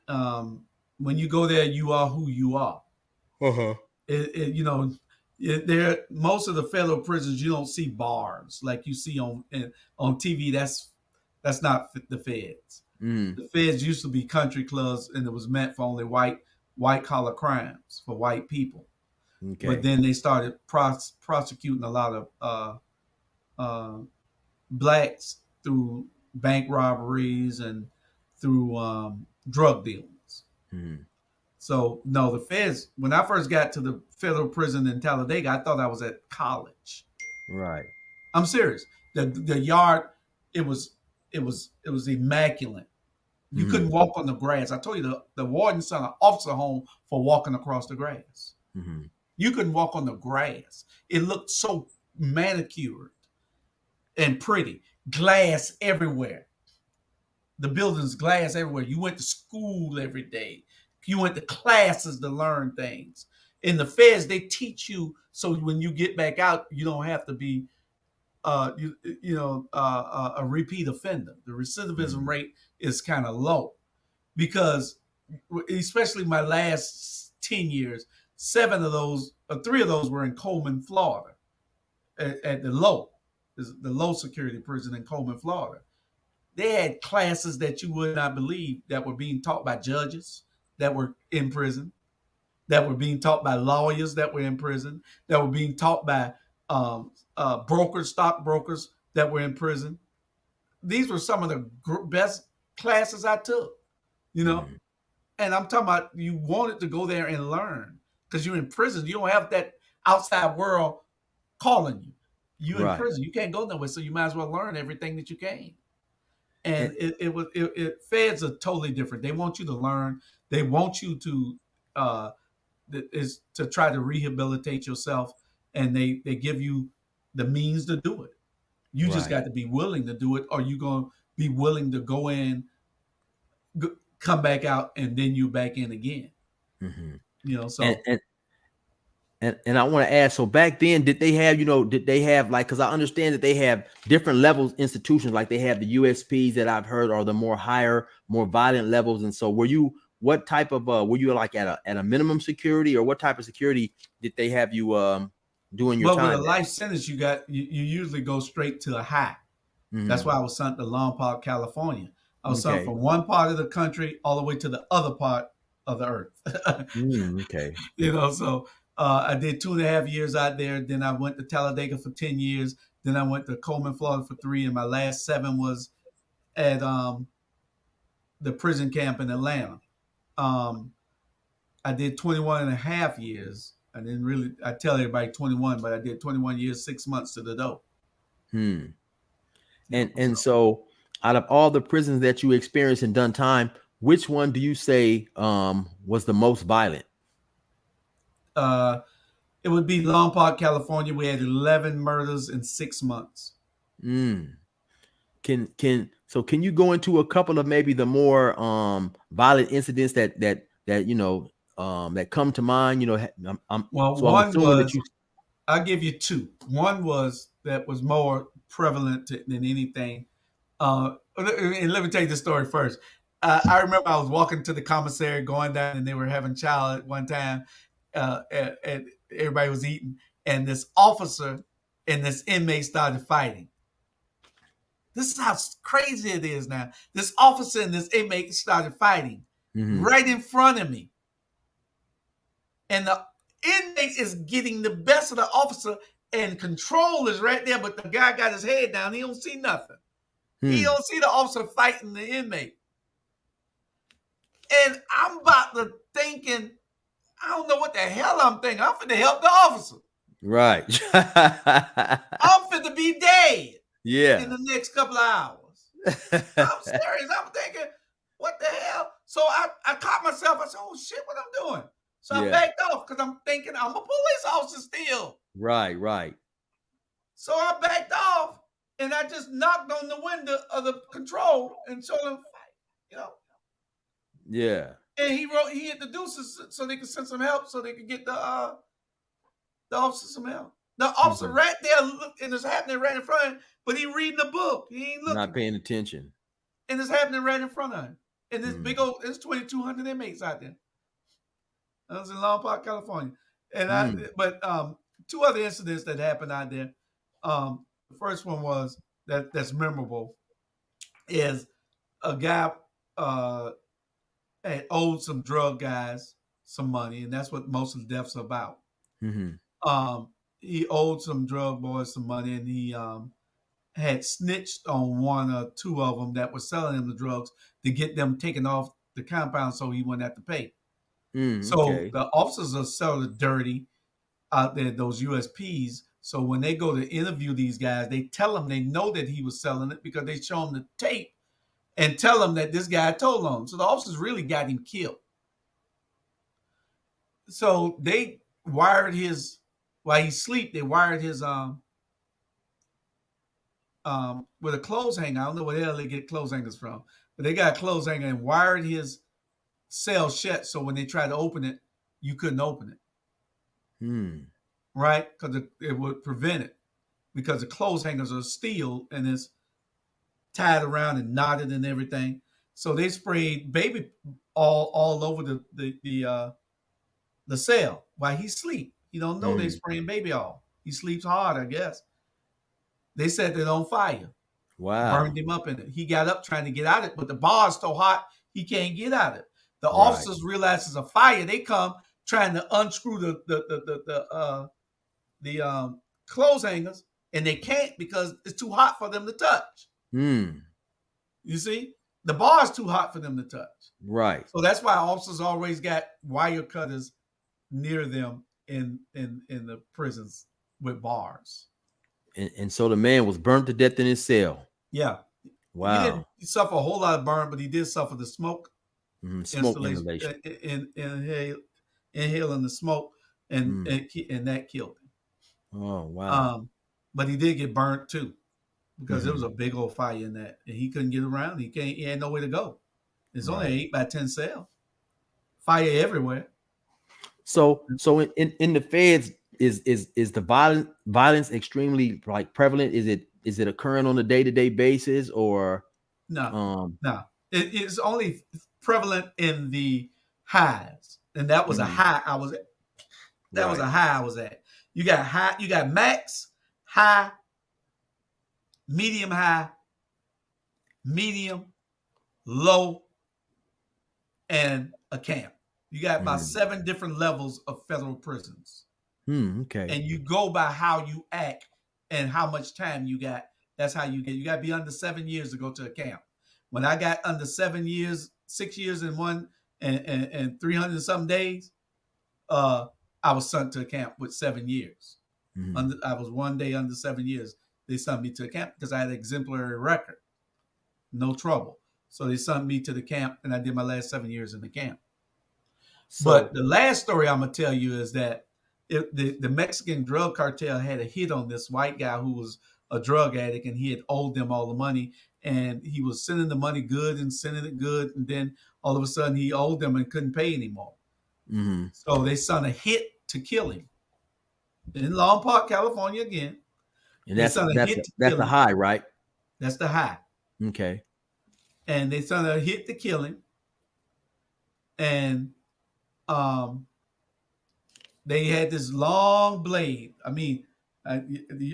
um, when you go there, you are who you are. Uh-huh. There, most of the federal prisons, you don't see bars like you see on TV. That's not the feds. Mm, The feds used to be country clubs, and it was meant for only white collar crimes for white people. But okay. then they started prosecuting a lot of uh, blacks through bank robberies and through drug dealings. Mm, So no, the feds. When I first got to the federal prison in Talladega, I thought I was at college. right. I'm serious. The yard, it was immaculate. You Mm-hmm. couldn't walk on the grass. I told you the warden sent an officer home for walking across the grass. Mm-hmm. You couldn't walk on the grass. It looked so manicured and pretty. Glass everywhere. The building's glass everywhere. You went to school every day. You went to classes to learn things. In the feds, they teach you so when you get back out, you don't have to be a repeat offender. The recidivism Mm-hmm. rate is kind of low because, especially my last 10 years, 3 of those were in Coleman, Florida, at the low security prison in Coleman, Florida. They had classes that you would not believe that were being taught by judges that were in prison, that were being taught by lawyers that were in prison, that were being taught by brokers, stockbrokers that were in prison. These were some of the best classes I took, you know. Mm-hmm. And I'm talking about, you wanted to go there and learn because you're in prison. You don't have that. outside world calling you. You in Right. prison, you can't go nowhere, so you might as well learn everything that you can. And And, feds are totally different. They want you to learn. They want you to uh, is to try to rehabilitate yourself, and they give you the means to do it. You just right. got to be willing to do it, or you gonna be willing to go in, come back out, and then you back in again. Hmm. You know, And, so and and I want to ask, so back then, did they have, did they have like, because I understand that they have different levels institutions, like they have the USPs that I've heard are the more higher, more violent levels. And so what type of were you like at a minimum security, or what type of security did they have you doing your but with a time at? life sentence, you usually go straight to a high. That's Hmm. why I was sent to Long Park, California. I was sent Okay. from one part of the country all the way to the other part of the earth. Okay. You know, so I did 2.5 years out there. Then I went to Talladega for 10 years. Then I went to Coleman, Florida for 3. And my last 7 was at the prison camp in Atlanta. Um, I did 21 and a half years. I didn't really, I tell everybody 21, but I did 21 years, 6 months to the door. Hmm. You know, And so out of all the prisons that you experienced and done time, which one do you say was the most violent? uh, it would be Long Park, California. We had 11 murders in 6 months. Mm. Can you go into a couple of maybe the more violent incidents that that come to mind? Well, So I'm one assuming that was, you. I'll give you two. One was that was more prevalent than anything. And let me tell you the story first. I remember I was walking to the commissary going down, and they were having chow at one time, and everybody was eating, and this officer and this inmate started fighting. This is how crazy it is now. This officer and this inmate started fighting Mhm. right in front of me. And the inmate is getting the best of the officer, and control is right there, but the guy got his head down. He don't see nothing. He Hmm. don't see the officer fighting the inmate. And I'm about to thinking, I don't know what the hell I'm thinking. I'm finna help the officer. Right. I'm finna be dead in Yeah. the next couple of hours. I'm serious. I'm thinking, what the hell? So I caught myself. I said, oh shit, what I'm doing? So I Yeah. backed off because I'm thinking I'm a police officer still. Right. Right. So I backed off and I just knocked on the window of the control and told him, you know. Yeah. And he hit the deuces so they could send some help, so they could get the officer some help. The officer Mhm. right there, and it's happening right in front of him, but he reading the book. He ain't Not looking. paying attention. And it's happening right in front of him. And this big Mm. old, it's 2,200 inmates out there. I was in Long Park, California. And Mm. but two other incidents that happened out there. The first one was that's memorable is a guy uh, had owed some drug guys some money, and that's what most of the deaths are about. Mhm. He owed some drug boys some money, and he had snitched on one or two of them that were selling him the drugs to get them taken off the compound so he wouldn't have to pay. Mm. So Okay. the officers are sort of dirty out there, those USPs. So when they go to interview these guys, they tell them they know that he was selling it because they show them the tape and tell them that this guy told on him. So the officers really got him killed. So they wired his while he sleep. They wired his with a clothes hanger. I don't know where the hell they get clothes hangers from, but they got a clothes hanger and wired his cell shut. So when they tried to open it, you couldn't open it, Mm. right? Because it would prevent it. Because the clothes hangers are steel and it's tied around and knotted and everything. So they sprayed baby all over the cell while he sleep. He don't know they Mm. spraying baby all. He sleeps hard, I guess. They set it on fire, burned Wow. him up in it. He got up trying to get out of it, but the bar is so hot he can't get out of it. The Right. officers realize it's a fire. They come trying to unscrew the clothes hangers, and they can't because it's too hot for them to touch. Mm. You see, the bar is too hot for them to touch. Right. So that's why officers always got wire cutters near them in the prisons with bars. And so the man was burnt to death in his cell. Yeah, he didn't Wow. suffer a whole lot of burn, but he did suffer the smoke Smoke installation, inhalation. inhaling the smoke, and, Mm. and that killed him. Oh wow. But he did get burnt too, because there was Mhm. a big old fire in that, and he couldn't get around. He had nowhere to go. It's only an Right. 8 by 10 cell. Fire everywhere. So in the feds, is the violence extremely like prevalent? Is it occurring on a day-to-day basis, or No, um no. It is only prevalent in the highs, and that was a mhm, high I was at. That was right. a high I was at. You got high, you got max, high, high, medium, low, and a camp. You got about Mhm. 7 different levels of federal prisons. Okay. And you go by how you act and how much time you got. That's how you get. You got to be under 7 years to go to a camp. When I got under 7 years, 6 years and one and 300 some days, uh, I was sent to a camp with 7 years. Mhm. I was one day under 7 years. They sent me to a camp because I had an exemplary record, no trouble. So they sent me to the camp, and I did my last 7 years in the camp. But So the last story I'm gonna tell you is that the Mexican drug cartel had a hit on this white guy who was a drug addict, and he had owed them all the money, and he was sending the money good and sending it good, and then all of a sudden he owed them and couldn't pay anymore. mhm. So they sent a hit to kill him in Long Park, California. Again, And they sent a hit to that's kill a him. high, right? That's the high, Okay. and they sent a hit to kill him, and um, they had this long blade. I mean,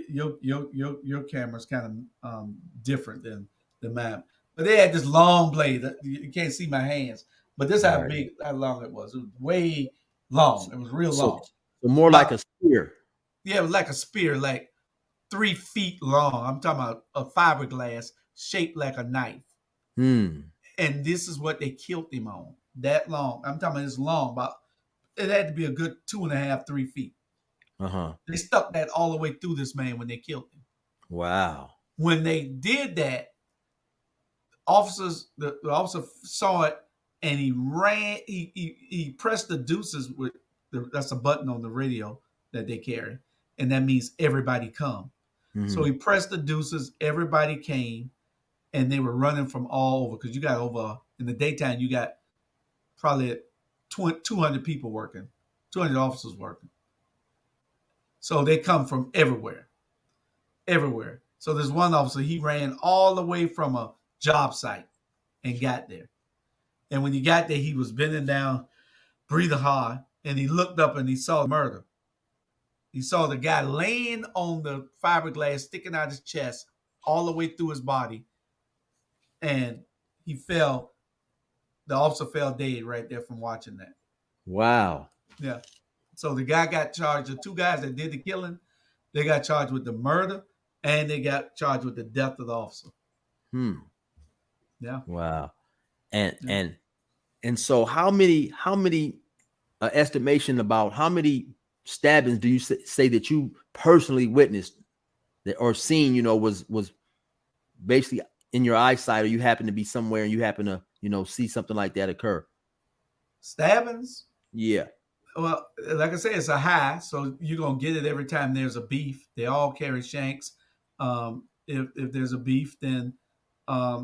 your camera's kind of different than mine, but they had this long blade. You can't see my hands, but this how Right. big, how long it was. It was way long. So It was real so, long. so more like About a spear. Yeah, it was like a spear, like 3 feet long. I'm talking about a fiberglass shaped like a knife. Hmm. And this is what they killed him on. That long. I'm talking about it's long, but it had to be a good 2.5, 3 feet. Uh-huh. They stuck that all the way through this man when they killed him. Wow. When they did that, the officer saw it, and he ran. He pressed the deuces with that's a button on the radio that they carry, and that means everybody come. So Mhm. he pressed the deuces. Everybody came, and they were running from all over, because you got over in the daytime. You got probably 200 people working, 200 officers working. So they come from everywhere, everywhere. So there's one officer, he ran all the way from a job site and got there. And when he got there, he was bending down, breathing hard, and he looked up and he saw murder. He saw the guy laying on the fiberglass, sticking out his chest all the way through his body, and he fell. The officer fell dead right there from watching that. Wow. Yeah. So the guy got charged. The two guys that did the killing, they got charged with the murder, and they got charged with the death of the officer. Hmm. Yeah. Wow. And Yeah. and and so how many estimation about how many stabbings do you say that you personally witnessed that or seen, was basically in your eyesight, or you happen to be somewhere and you happen to, see something like that occur? Stabbings. Yeah. Well, like I said, it's a high, so you're gonna get it every time there's a beef. They all carry shanks. If there's a beef, then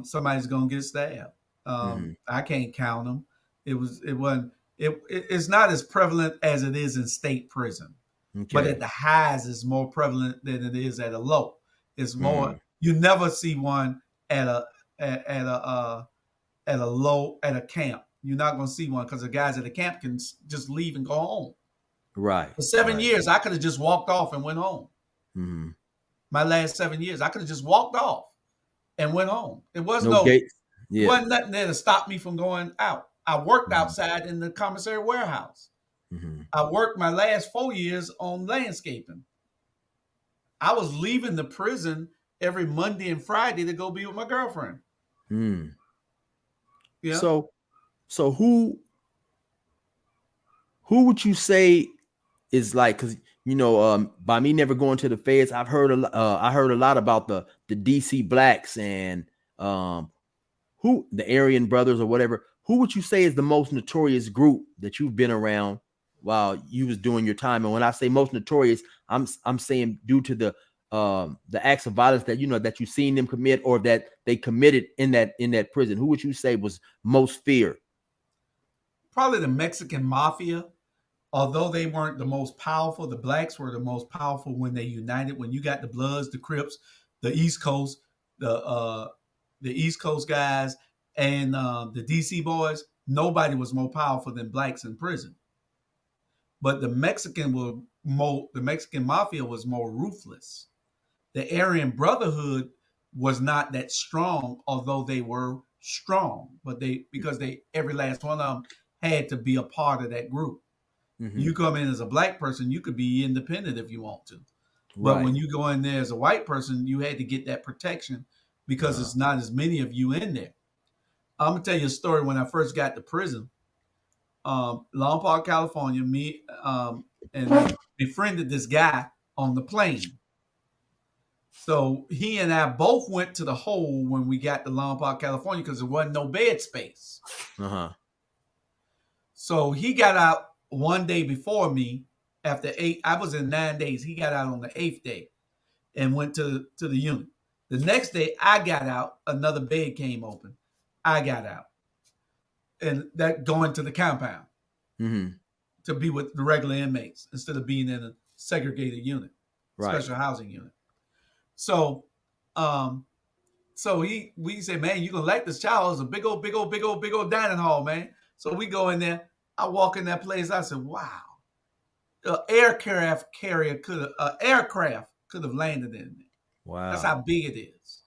somebody's gonna get stabbed. Hmm. I can't count them. It wasn't it's not as prevalent as it is in state prison, but at Okay. the highs it's more prevalent than it is at a low. It's more. Hmm. You never see one at a at a at a low at a camp. You're not going to see one, because the guys at the camp can just leave and go home. Right. For seven Right. years, I could have just walked off and went home. Hmm. My last 7 years, I could have just walked off and went home. No gates. It Yeah. wasn't nothing there to stop me from going out. I worked Hmm. outside in the commissary warehouse. Hmm. I worked my last 4 years on landscaping. I was leaving the prison every Monday and Friday to go be with my girlfriend. Hmm. Yeah. So who would you say is like, because by me never going to the feds, I heard a lot about the DC blacks and um who the Aryan brothers or whatever. Who would you say is the most notorious group that you've been around while you was doing your time? And when I say most notorious, I'm saying due to the acts of violence that that you've seen them commit or that they committed in that prison. Who would you say was most feared? Probably the Mexican mafia. Although they weren't the most powerful, the blacks were the most powerful when they united. When you got the Bloods, the Crips, the East Coast, the uh, the East Coast guys, and the DC boys, nobody was more powerful than blacks in prison. But the Mexican mafia was more ruthless. The Aryan Brotherhood was not that strong, although they were strong. But because they every last one of them had to be a part of that group. Mm-hmm. You come in as a black person, you could be independent if you want to. But Right. when you go in there as a white person, you had to get that protection because Uh-huh. it's not as many of you in there. I'm gonna tell you a story. When I first got to prison, Long Park, California, me and we befriended this guy on the plane. So he and I both went to the hole when we got to Long Park, California, because there wasn't no bed space. Uh-huh. So he got out one day before me. After 8, I was in 9 days. He got out on the 8th day and went to the unit. The next day, I got out. Another bed came open. I got out, and that going to the compound Mm-hmm. to be with the regular inmates instead of being in a segregated unit, Right. special housing unit. So, um, so we said, man, you gonna like this child? It's a big old, big old, big old, big old dining hall, man. So we go in there. I walk in that place. I said, wow, aircraft could have landed in it. That's Wow. how big it is,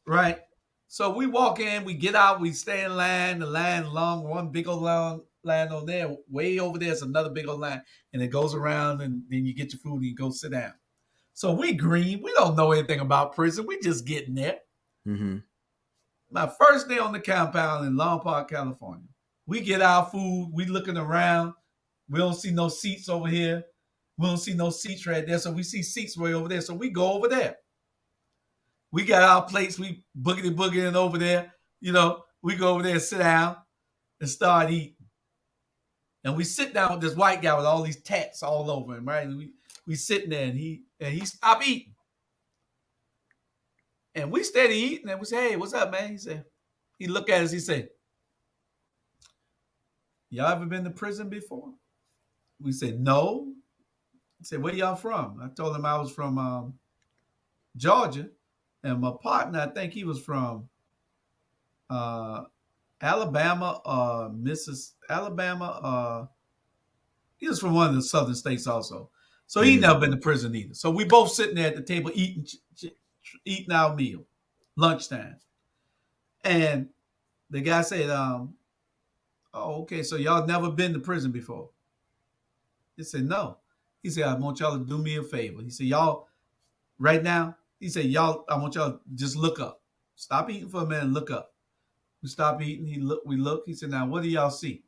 right? So we walk in, we get out, we stay in line. The line long, one big old long line on there. Way over there is another big old line, and it goes around, and then you get your food and you go sit down. So we green. We don't know anything about prison. We just getting there. Mm-hmm. My first day on the compound in Long Park, California. We get our food. We looking around. We don't see no seats over here. We don't see no seats right there. So we see seats way over there. So we go over there. We got our plates. We boogity over there. We go over there and sit down and start eating. And we sit down with this white guy with all these tats all over him, right? And we sitting there and he stopped eating. And we steady eating and we say, hey, what's up, man? He looked at us, he said, y'all ever been to prison before? We said, no. He said, where y'all from? I told him I was from Georgia. And my partner, I think he was from uh, Alabama, Alabama. He was from one of the southern states also. So he Mm-hmm. never been to prison either. So we both sitting there at the table eating our meal, lunchtime. And the guy said, oh, okay, so y'all never been to prison before? He said, no. He said, I want y'all to do me a favor. He said, y'all, right now, he said, y'all, I want y'all to just look up. Stop eating for a minute and look up. We stop eating. We look. He said, now, what do y'all see?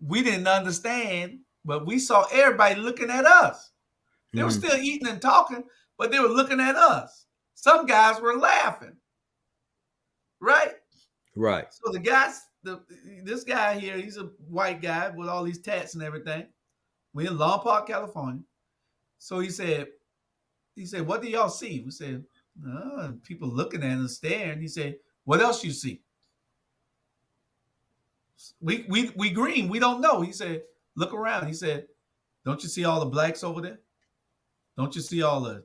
We didn't understand, but we saw everybody looking at us. They were Mm-hmm. still eating and talking, but they were looking at us. Some guys were laughing, right? Right. So this guy here, he's a white guy with all these tats and everything. We in Long Park, California. So he said, what do y'all see? We said, people looking at us, staring. He said, what else you see? We green. We don't know. He said, look around. He said, don't you see all the blacks over there? Don't you see all the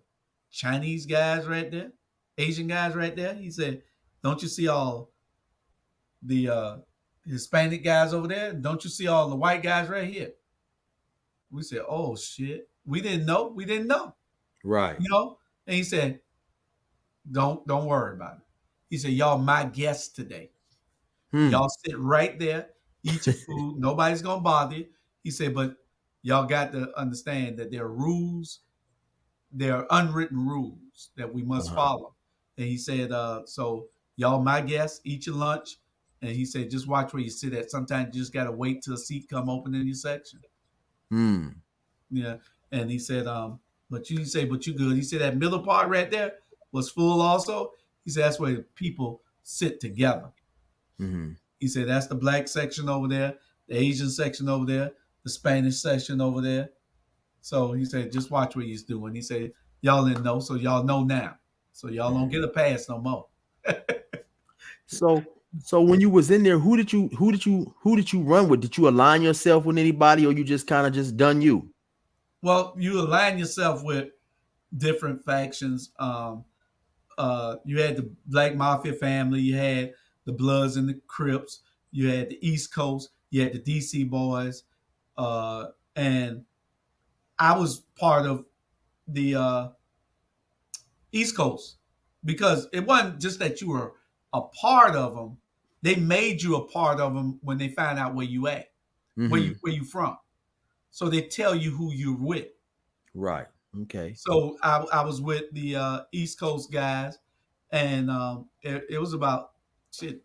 Chinese guys right there? Asian guys right there? He said, don't you see all the Hispanic guys over there? Don't you see all the white guys right here? We said, oh shit. We didn't know. We didn't know. Right. And he said, don't worry about it. He said, y'all my guests today. Hmm. Y'all sit right there, eat your food. Nobody's gonna bother you. He said, but y'all got to understand that there are rules, there are unwritten rules that we must Uh-huh. follow. And he said, so y'all my guests, eat your lunch, And he said, just watch where you sit at. Sometimes you just gotta wait till a seat come open in your section. Hmm. Yeah. And he said, but you good. He said that middle part right there was full also. He said that's where people sit together. Hmm. He said that's the black section over there, the Asian section over there, the Spanish section over there. So he said, just watch what he's doing. He said, y'all didn't know, so y'all know now. So y'all don't get a pass no more. So when you was in there, who did you run with? Did you align yourself with anybody, or you just kind of just done you? Well, you align yourself with different factions. You had the Black Mafia family, you had the Bloods and the Crips, you had the East Coast, you had the DC Boys, and I was part of the East Coast because it wasn't just that you were a part of them; they made you a part of them when they find out where you at, Hmm. where you from. So they tell you who you're with. Right. Okay. So I was with the East Coast guys, and it was about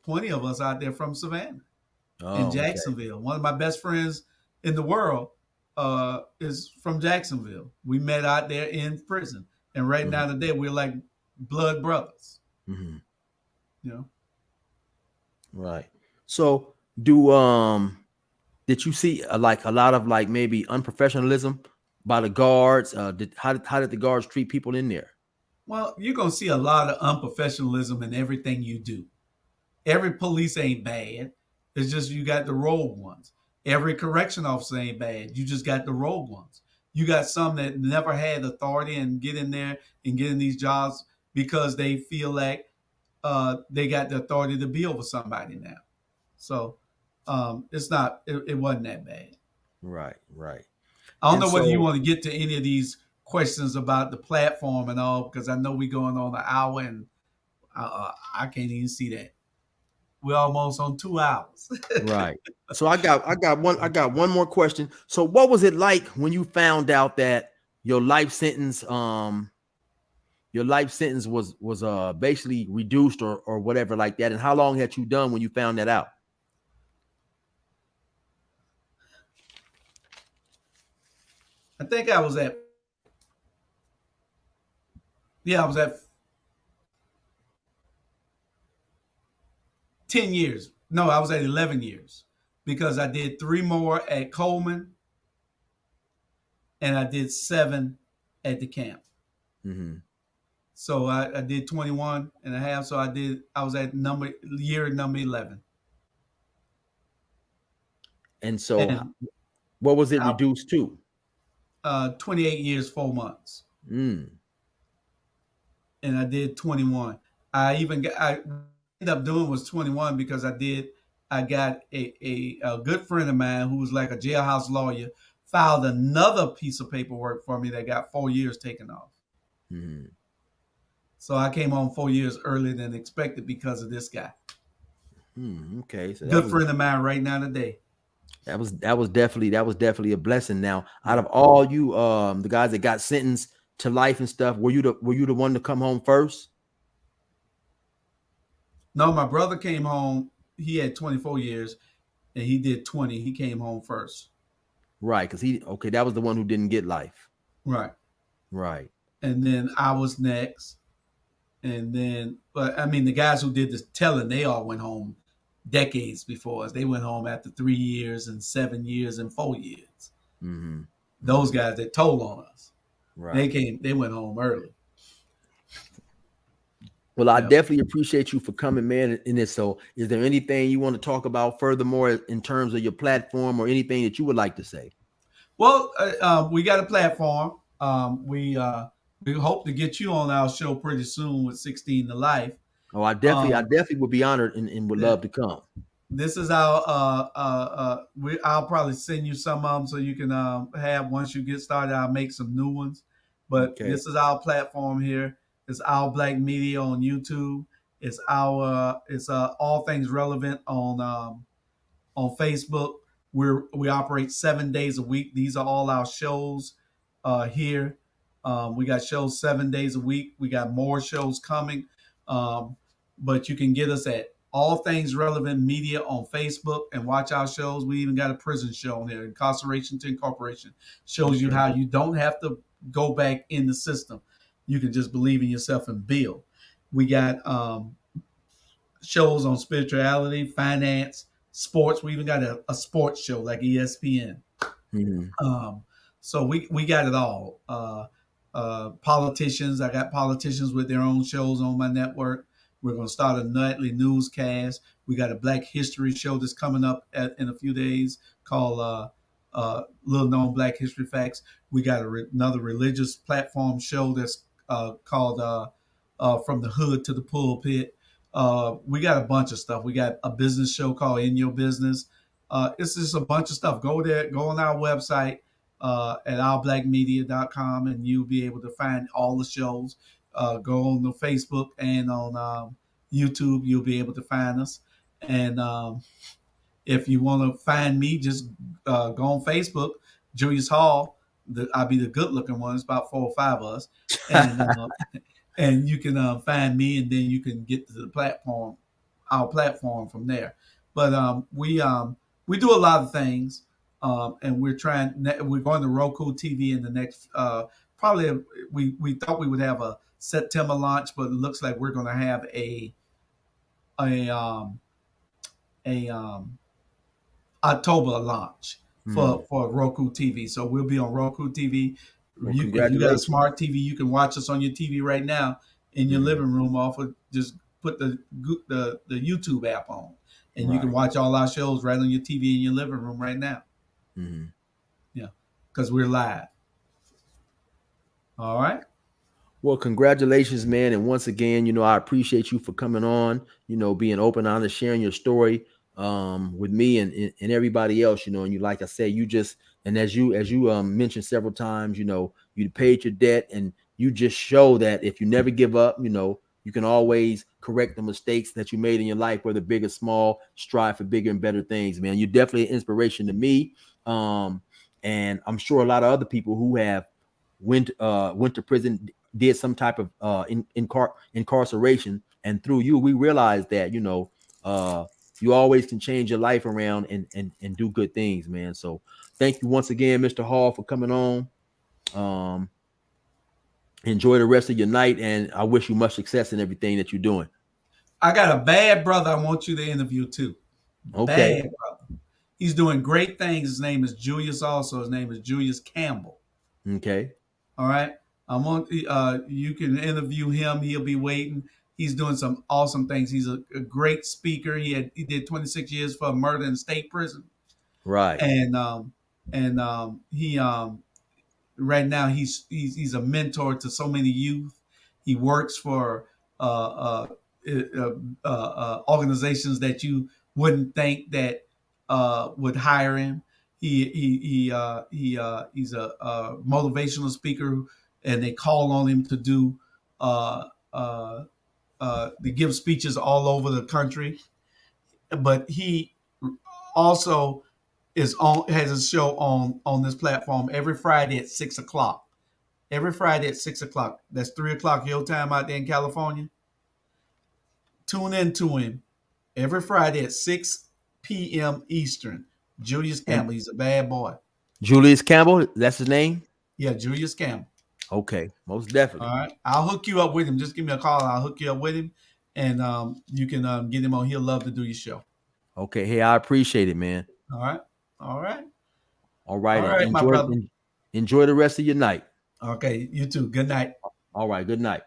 20 of us out there from Savannah in Oh, okay. Jacksonville. One of my best friends in the world is from Jacksonville. We met out there in prison, and right Hmm. now today we're like blood brothers. Hmm. You know. Right. So did you see like a lot of like maybe unprofessionalism by the guards? How did the guards treat people in there? Well, you're gonna see a lot of unprofessionalism in everything you do. Every police ain't bad. It's just you got the rogue ones. Every correction officer ain't bad. You just got the rogue ones. You got some that never had authority and get in there and get in these jobs because they feel like they got the authority to be over somebody now. So it's not. It wasn't that bad. Right, right. I don't And know whether you so want to get to any of these questions about the platform and all because I know we're going on an hour and I can't even see that. We're almost on 2 hours. right. So I got one more question. So what was it like when you found out that your life sentence was basically reduced or whatever like that, and how long had you done when you found that out? I think I was at I was at 10 years. No, I was at 11 years because I did 3 more at Coleman and I did 7 at the camp. Hmm. So I did 21 and a half. So I was at year number 11. And so And what was it reduced to? 28 years, 4 months. Mm. And I did 21. I ended up doing was 21 because I got a good friend of mine who was like a jailhouse lawyer filed another piece of paperwork for me that got 4 years taken off. Hmm. So I came home 4 years earlier than expected because of this guy. Okay, so that Good was friend of mine right now today. that was definitely a blessing. Now, out Yeah. of all you the guys that got sentenced to life and stuff, were you the one to come home first? No, my brother came home. He had 24 years and he did 20. He came home first. Right, because that was the one who didn't get life. Right. Right. And then I was next. And then, but I mean, the guys who did the telling, they all went home decades before us. They went home after 3 years and 7 years and 4 years. Hmm. Those Hmm. guys that told on us, Right. they went home early. Well, I Yeah. definitely appreciate you for coming, man, in this. So, is there anything you want to talk about furthermore in terms of your platform or anything that you would like to say? Well, we got a platform. We hope to get you on our show pretty soon with 16 to Life. Oh, I definitely, I Um, definitely would be honored and would yeah, love to come. this is our I'll probably send you some of them so you can have once you get started. I'll make some new ones, but Okay. this is our platform here. It's Our Black Media on YouTube. It's all things relevant on Facebook. We operate 7 days a week. These are all our shows here. We got shows 7 days a week. We got more shows coming, but you can get us at all things relevant media on Facebook, and watch our shows. We even got a prison show on there, Incarceration to Incorporation. Shows you Okay. how you don't have to go back in the system. You can just believe in yourself and build. We got shows on spirituality, finance, sports. We even got a sports show like ESPN. Mhm. Um, so we got it all. Politicians, I got politicians with their own shows on my network. We're going to start a nightly newscast. We got a Black History show that's coming up in a few days called Little Known Black History Facts. We got another religious platform show that's called From the Hood to the Pulpit. We got a bunch of stuff. We got a business show called In Your Business. It's just a bunch of stuff. Go there, go on our website at ourblackmedia.com, and you'll be able to find all the shows. Go on the Facebook and on YouTube, you'll be able to find us. And if you want to find me, just go on Facebook, Julius Hall. I'll be the good looking one. It's about 4 or 5 of us. And and you can find me, and then you can get to the platform, our platform from there. But we do a lot of things, and we're going to Roku TV in the next probably. We thought we would have a September launch, but it looks like we're going to have a um, a October launch Mhm. for Roku TV. So we'll be on Roku TV. Well, If you got a congratulations. smart TV, you can watch us on your TV right now in your Mhm. living room. Off of just put the YouTube app on, and you can Right. watch all our shows right on your TV in your living room right now. Mhm. Yeah, because we're live. All right. Well, congratulations, man. And once again, I appreciate you for coming on, being open, honest, sharing your story with me and everybody else, and you, like I said, you just, and as you mentioned several times, you paid your debt, and you just show that if you never give up, you can always correct the mistakes that you made in your life, whether big or small, strive for bigger and better things, man. You're definitely an inspiration to me. And I'm sure a lot of other people who have went to prison, did some type of incarceration, and through you we realized that you always can change your life around and do good things, man. So thank you once again, Mr. Hall, for coming on. um Enjoy the rest of your night, and I wish you much success in everything that you're doing. I got a bad brother I want you to interview too. Okay. Bad brother. He's doing great things. His name is Julius. Also, his name is Julius Campbell. Okay. All right. I'm on. You can interview him. He'll be waiting. He's doing some awesome things. He's a great speaker. He did 26 years for murder in state prison, Right. and he right now he's a mentor to so many youth. He works for uh, organizations that you wouldn't think that would hire him. He's a motivational speaker, and they call on him to do uh, uh, to give speeches all over the country. But he also has a show on this platform every Friday at 6 o'clock. Every Friday at 6 o'clock. That's 3 o'clock your time out there in California. Tune in to him every Friday at 6 p.m. Eastern. Julius And Campbell. He's a bad boy. Julius Campbell, that's his name. Yeah, Julius Campbell. Okay, most All definitely. right. I'll hook you up with him. Just give me a call. I'll hook you up with him. And you can get him on. He'll love to do your show. Okay, hey, I appreciate it, man. All right. All right. All right, All and right, my brother. enjoy the rest of your night. Okay. You too. Good night. All right, good night.